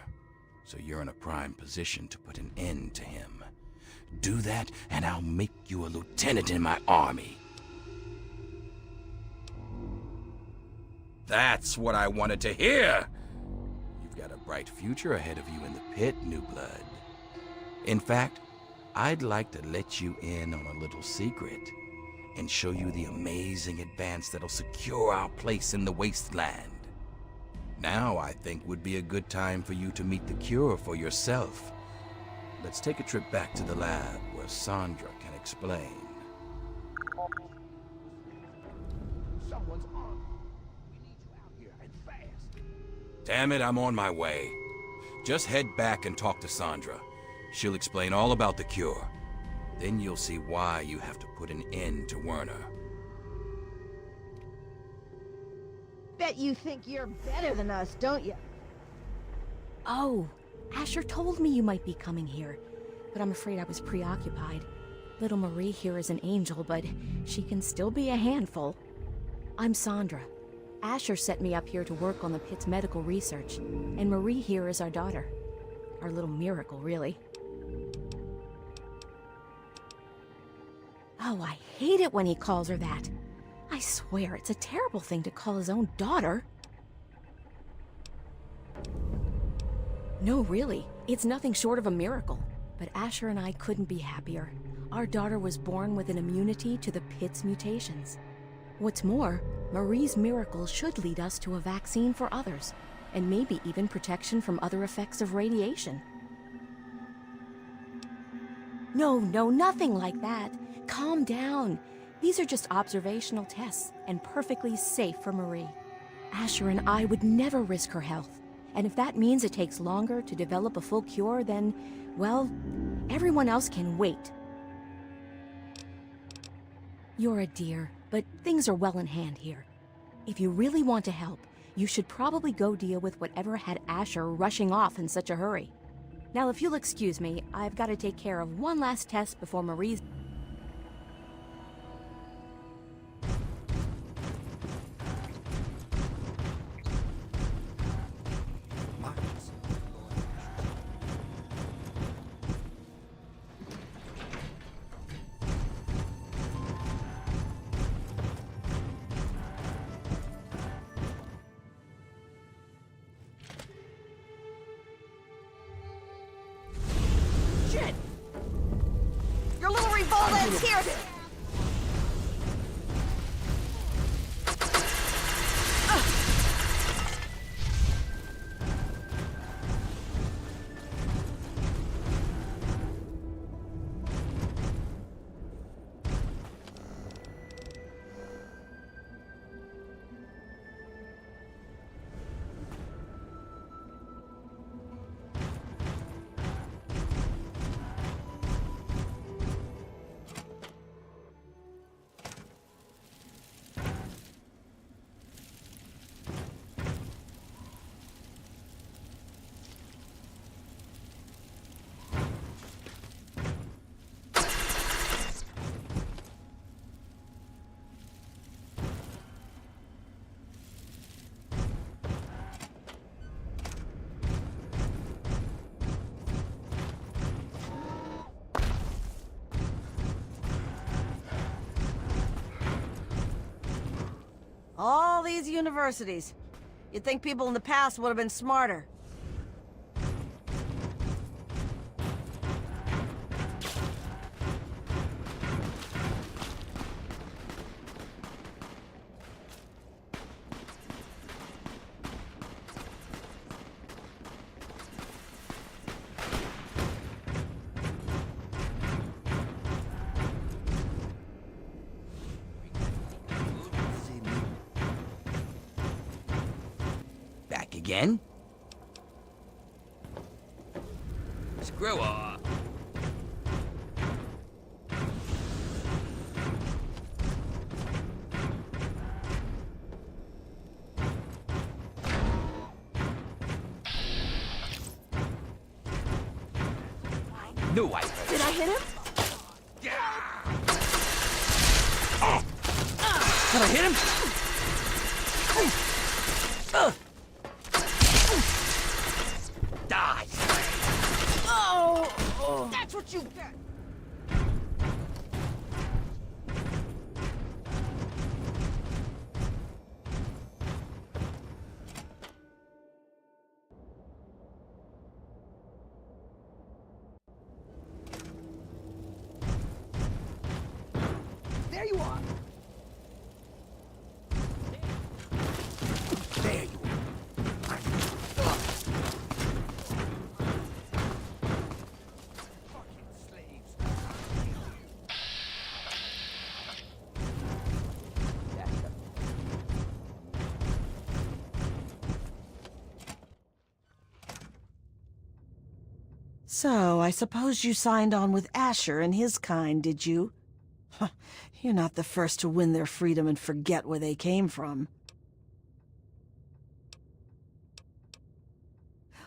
so you're in a prime position to put an end to him. Do that, and I'll make you a lieutenant in my army. That's what I wanted to hear! You've got a bright future ahead of you in the pit, New Blood. In fact, I'd like to let you in on a little secret and show you the amazing advance that'll secure our place in the wasteland. Now, I think would be a good time for you to meet the cure for yourself. Let's take a trip back to the lab where Sandra can explain. Someone's on. We need you out here and fast. Damn it, I'm on my way. Just head back and talk to Sandra. She'll explain all about the cure. Then you'll see why you have to put an end to Werner. Bet you think you're better than us, don't you? Oh, Asher told me you might be coming here, but I'm afraid I was preoccupied. Little Marie here is an angel, but she can still be a handful. I'm Sandra. Asher set me up here to work on the Pitt's medical research, and Marie here is our daughter. Our little miracle, really. Oh, I hate it when he calls her that. I swear, it's a terrible thing to call his own daughter. No, really, it's nothing short of a miracle. But Asher and I couldn't be happier. Our daughter was born with an immunity to the Pitt's mutations. What's more, Marie's miracle should lead us to a vaccine for others, and maybe even protection from other effects of radiation. No, nothing like that. Calm down. These are just observational tests, and perfectly safe for Marie. Asher and I would never risk her health. And if that means it takes longer to develop a full cure, then, well, everyone else can wait. You're a dear, but things are well in hand here. If you really want to help, you should probably go deal with whatever had Asher rushing off in such a hurry. Now, if you'll excuse me, I've got to take care of one last test before Marie's... All these universities. You'd think people in the past would have been smarter. Back again? Screw off. Knew I heard. Did I hit him? Did I hit him? Die! Oh! That's what you get! There you are. There you are. So, I suppose you signed on with Asher and his kind, did you? Huh, you're not the first to win their freedom and forget where they came from.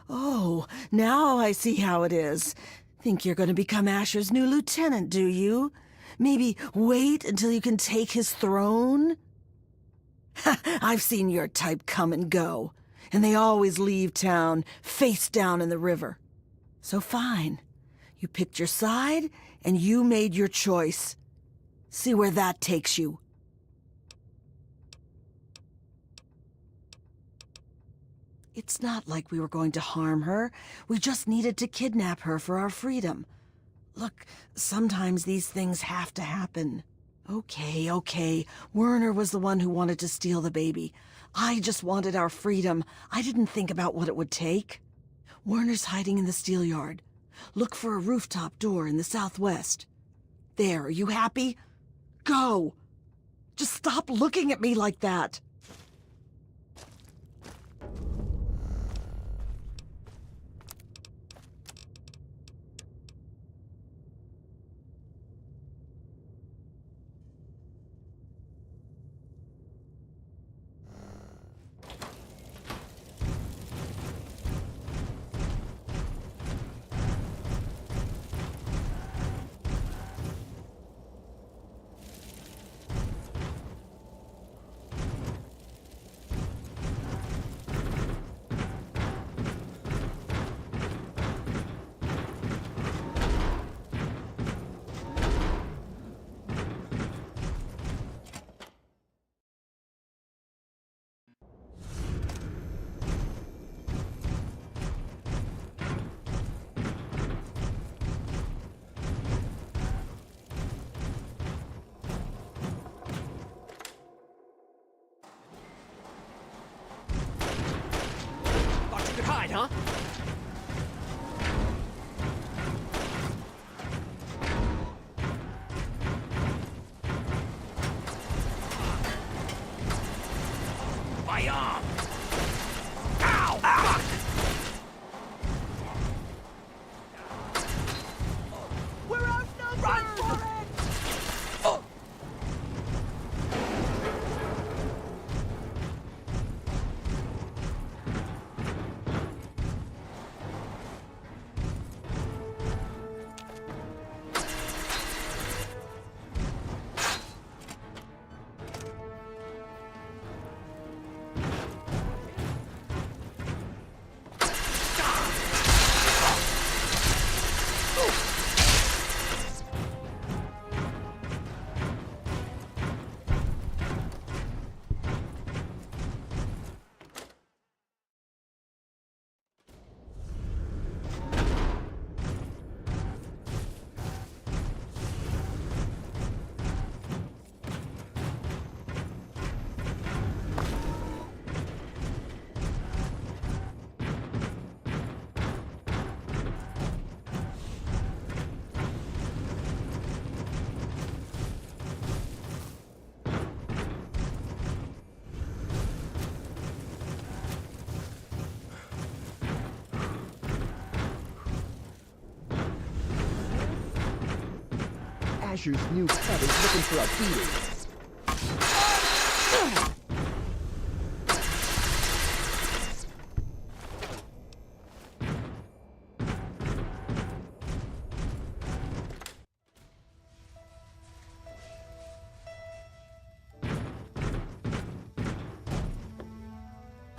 Oh, now I see how it is. Think you're going to become Asher's new lieutenant, do you? Maybe wait until you can take his throne? I've seen your type come and go, and they always leave town face down in the river. So fine. You picked your side, and you made your choice. See where that takes you. It's not like we were going to harm her. We just needed to kidnap her for our freedom. Look, sometimes these things have to happen. Okay. Werner was the one who wanted to steal the baby. I just wanted our freedom. I didn't think about what it would take. Werner's hiding in the steel yard. Look for a rooftop door in the southwest. There, are you happy? Go! Just stop looking at me like that. Thought you could hide, huh? My arm! Ow! Fuck! We're outnumbered! Run for it! Oh! Asher's new pet is looking for a beating.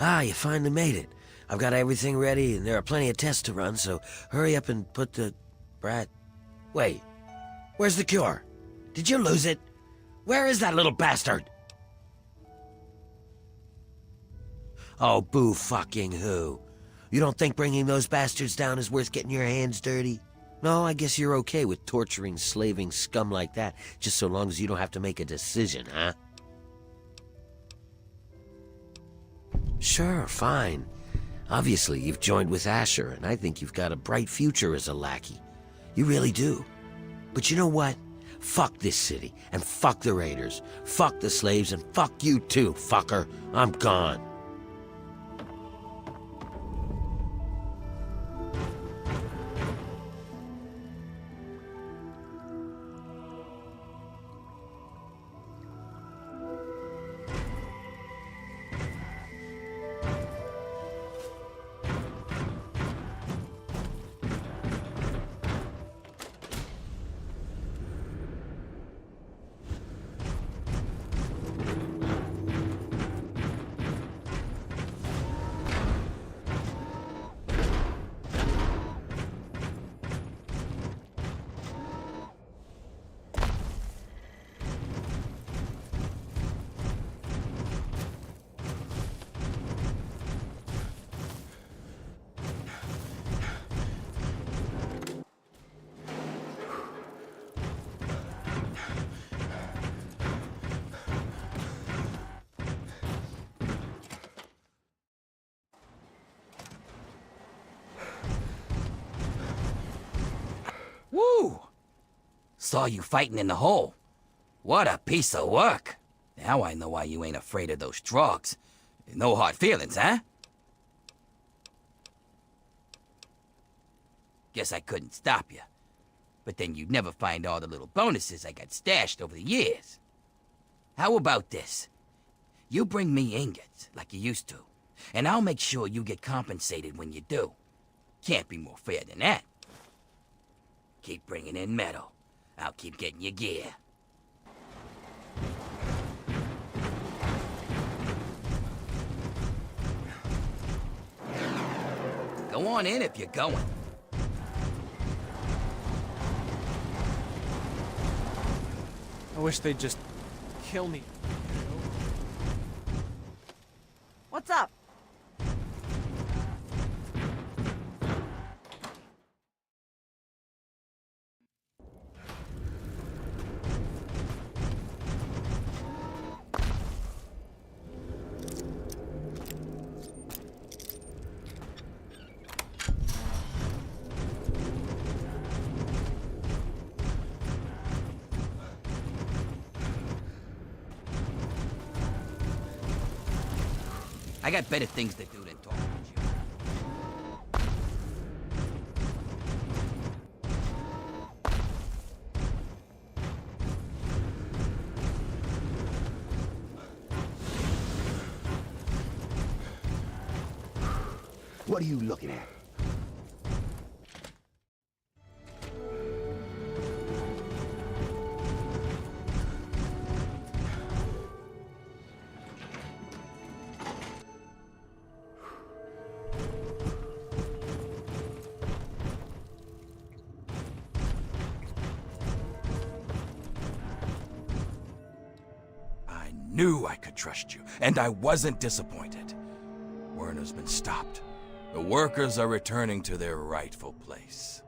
Ah, you finally made it. I've got everything ready, and there are plenty of tests to run, so hurry up and put the... Wait. Where's the cure? Did you lose it? Where is that little bastard? Oh, boo fucking who. You don't think bringing those bastards down is worth getting your hands dirty? No, I guess you're okay with torturing, slaving scum like that, just so long as you don't have to make a decision, huh? Sure, fine. Obviously, you've joined with Asher, and I think you've got a bright future as a lackey. You really do. But you know what? Fuck this city, and fuck the raiders. Fuck the slaves, and fuck you too, fucker. I'm gone. Woo! Saw you fighting in the hole. What a piece of work. Now I know why you ain't afraid of those drugs. No hard feelings, huh? Guess I couldn't stop you. But then you'd never find all the little bonuses I got stashed over the years. How about this? You bring me ingots, like you used to, and I'll make sure you get compensated when you do. Can't be more fair than that. Keep bringing in metal. I'll keep getting you gear. Go on in if you're going. I wish they'd just kill me. What's up? I got better things to do than talk with you. What are you looking at? I knew I could trust you, and I wasn't disappointed. Werner's been stopped. The workers are returning to their rightful place.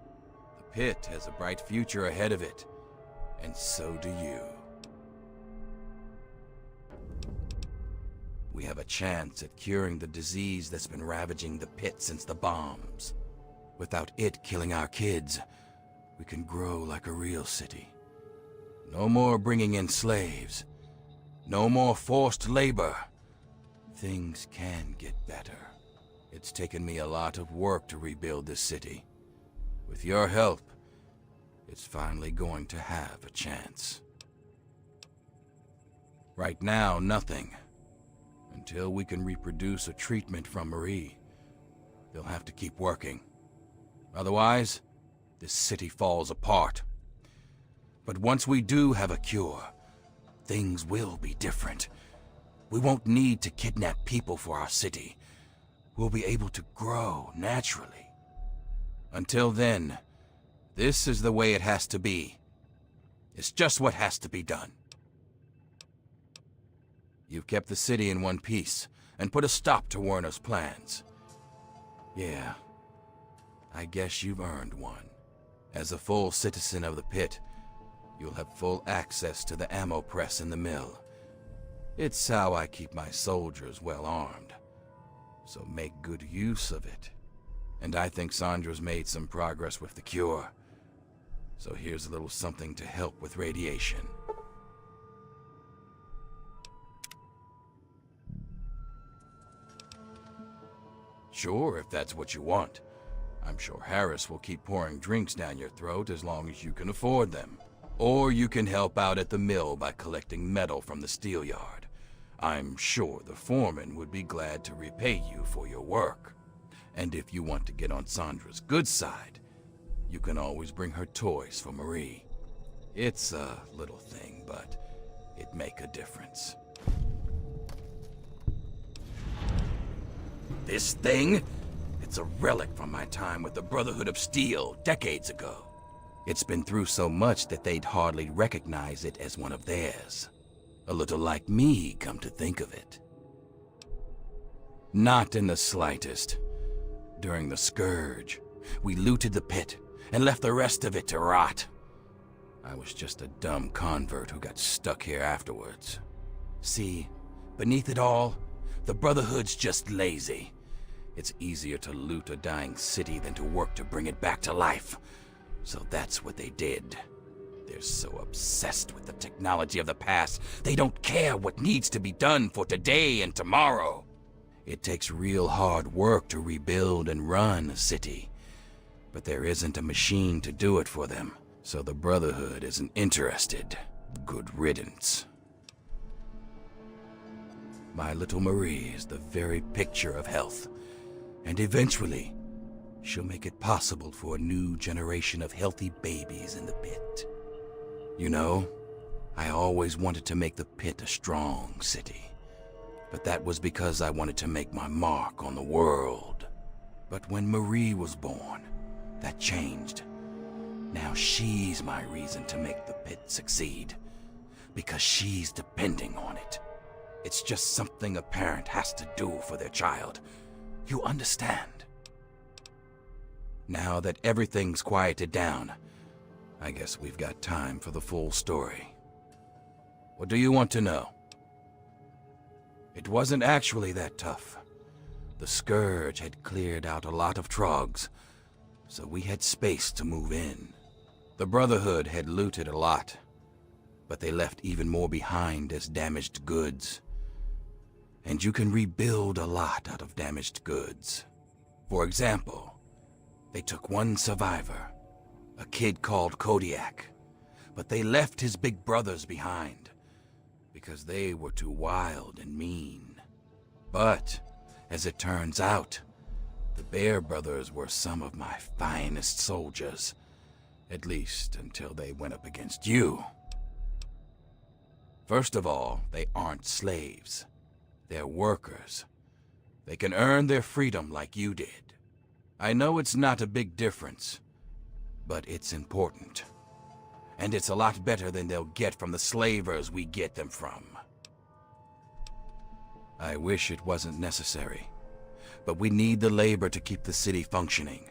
The pit has a bright future ahead of it, and so do you. We have a chance at curing the disease that's been ravaging the pit since the bombs. Without it killing our kids, we can grow like a real city. No more bringing in slaves. No more forced labor. Things can get better. It's taken me a lot of work to rebuild this city. With your help, it's finally going to have a chance. Right now, nothing. Until we can reproduce a treatment from Marie, they'll have to keep working. Otherwise, this city falls apart. But once we do have a cure, things will be different. We won't need to kidnap people for our city. We'll be able to grow naturally. Until then, this is the way it has to be. It's just what has to be done. You've kept the city in one piece and put a stop to Werner's plans. Yeah, I guess you've earned one. As a full citizen of the Pit, you'll have full access to the ammo press in the mill. It's how I keep my soldiers well armed. So make good use of it. And I think Sandra's made some progress with the cure. So here's a little something to help with radiation. Sure, if that's what you want. I'm sure Harris will keep pouring drinks down your throat as long as you can afford them. Or you can help out at the mill by collecting metal from the steel yard. I'm sure the foreman would be glad to repay you for your work. And if you want to get on Sandra's good side, you can always bring her toys for Marie. It's a little thing, but it'd make a difference. This thing? It's a relic from my time with the Brotherhood of Steel decades ago. It's been through so much that they'd hardly recognize it as one of theirs. A little like me, come to think of it. Not in the slightest. During the Scourge, we looted the pit and left the rest of it to rot. I was just a dumb convert who got stuck here afterwards. See, beneath it all, the Brotherhood's just lazy. It's easier to loot a dying city than to work to bring it back to life. So that's what they did. They're so obsessed with the technology of the past, they don't care what needs to be done for today and tomorrow. It takes real hard work to rebuild and run a city. But there isn't a machine to do it for them, so the Brotherhood isn't interested. Good riddance. My little Marie is the very picture of health. And eventually, she'll make it possible for a new generation of healthy babies in the Pit. You know, I always wanted to make the Pit a strong city. But that was because I wanted to make my mark on the world. But when Marie was born, that changed. Now she's my reason to make the Pit succeed. Because she's depending on it. It's just something a parent has to do for their child. You understand? Now that everything's quieted down, I guess we've got time for the full story. What do you want to know? It wasn't actually that tough. The Scourge had cleared out a lot of trogs, so we had space to move in. The Brotherhood had looted a lot, but they left even more behind as damaged goods. And you can rebuild a lot out of damaged goods. For example, they took one survivor, a kid called Kodiak, but they left his big brothers behind because they were too wild and mean. But, as it turns out, the Bear brothers were some of my finest soldiers, at least until they went up against you. First of all, they aren't slaves. They're workers. They can earn their freedom like you did. I know it's not a big difference, but it's important. And it's a lot better than they'll get from the slavers we get them from. I wish it wasn't necessary, but we need the labor to keep the city functioning.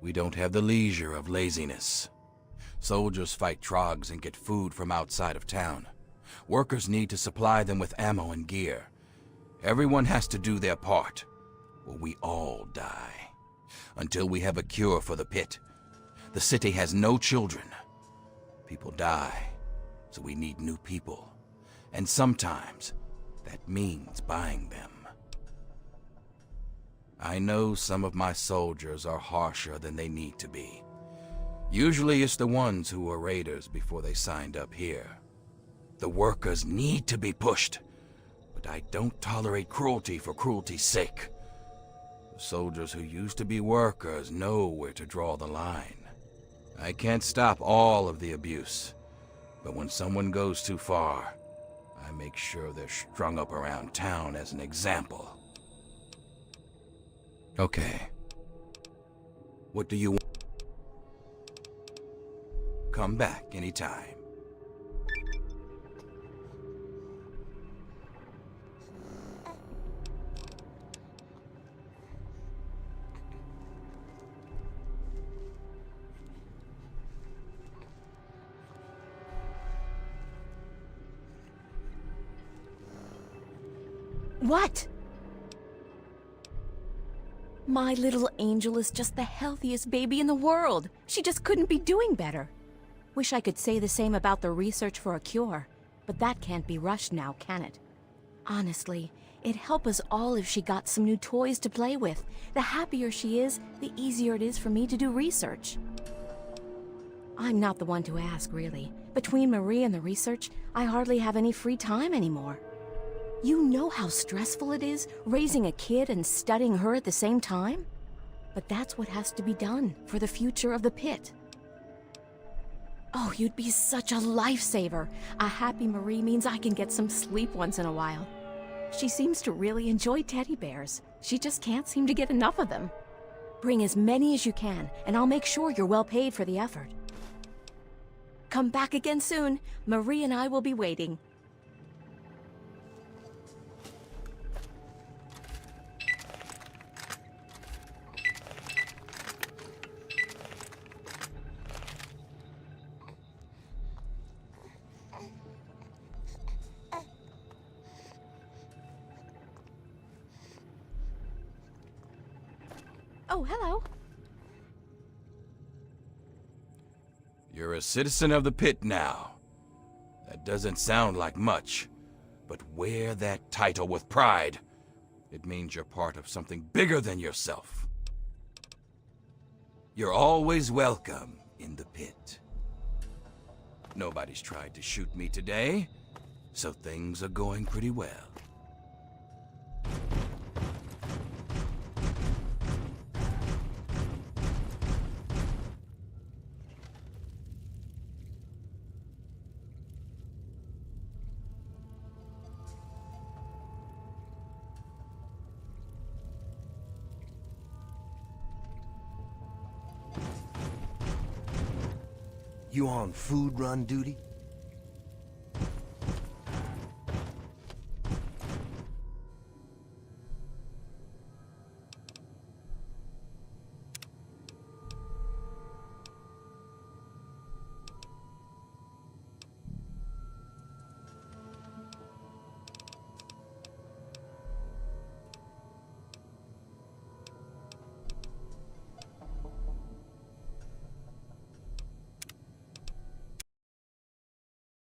We don't have the leisure of laziness. Soldiers fight trogs and get food from outside of town. Workers need to supply them with ammo and gear. Everyone has to do their part, or we all die. Until we have a cure for the Pit, the city has no children. People die, so we need new people. And sometimes, that means buying them. I know some of my soldiers are harsher than they need to be. Usually it's the ones who were raiders before they signed up here. The workers need to be pushed, but I don't tolerate cruelty for cruelty's sake. The soldiers who used to be workers know where to draw the line. I can't stop all of the abuse, but when someone goes too far, I make sure they're strung up around town as an example. Okay. What do you want? Come back anytime. What? My little angel is just the healthiest baby in the world. She just couldn't be doing better. Wish I could say the same about the research for a cure, but that can't be rushed now, can it? Honestly, it'd help us all if she got some new toys to play with. The happier she is, the easier it is for me to do research. I'm not the one to ask, really. Between Marie and the research, I hardly have any free time anymore. You know how stressful it is, raising a kid and studying her at the same time? But that's what has to be done for the future of the pit. Oh, you'd be such a lifesaver. A happy Marie means I can get some sleep once in a while. She seems to really enjoy teddy bears. She just can't seem to get enough of them. Bring as many as you can, and I'll make sure you're well paid for the effort. Come back again soon. Marie and I will be waiting. Oh, hello. You're a citizen of the pit now. That doesn't sound like much, but wear that title with pride. It means you're part of something bigger than yourself. You're always welcome in the pit. Nobody's tried to shoot me today, so things are going pretty well. You on food run duty?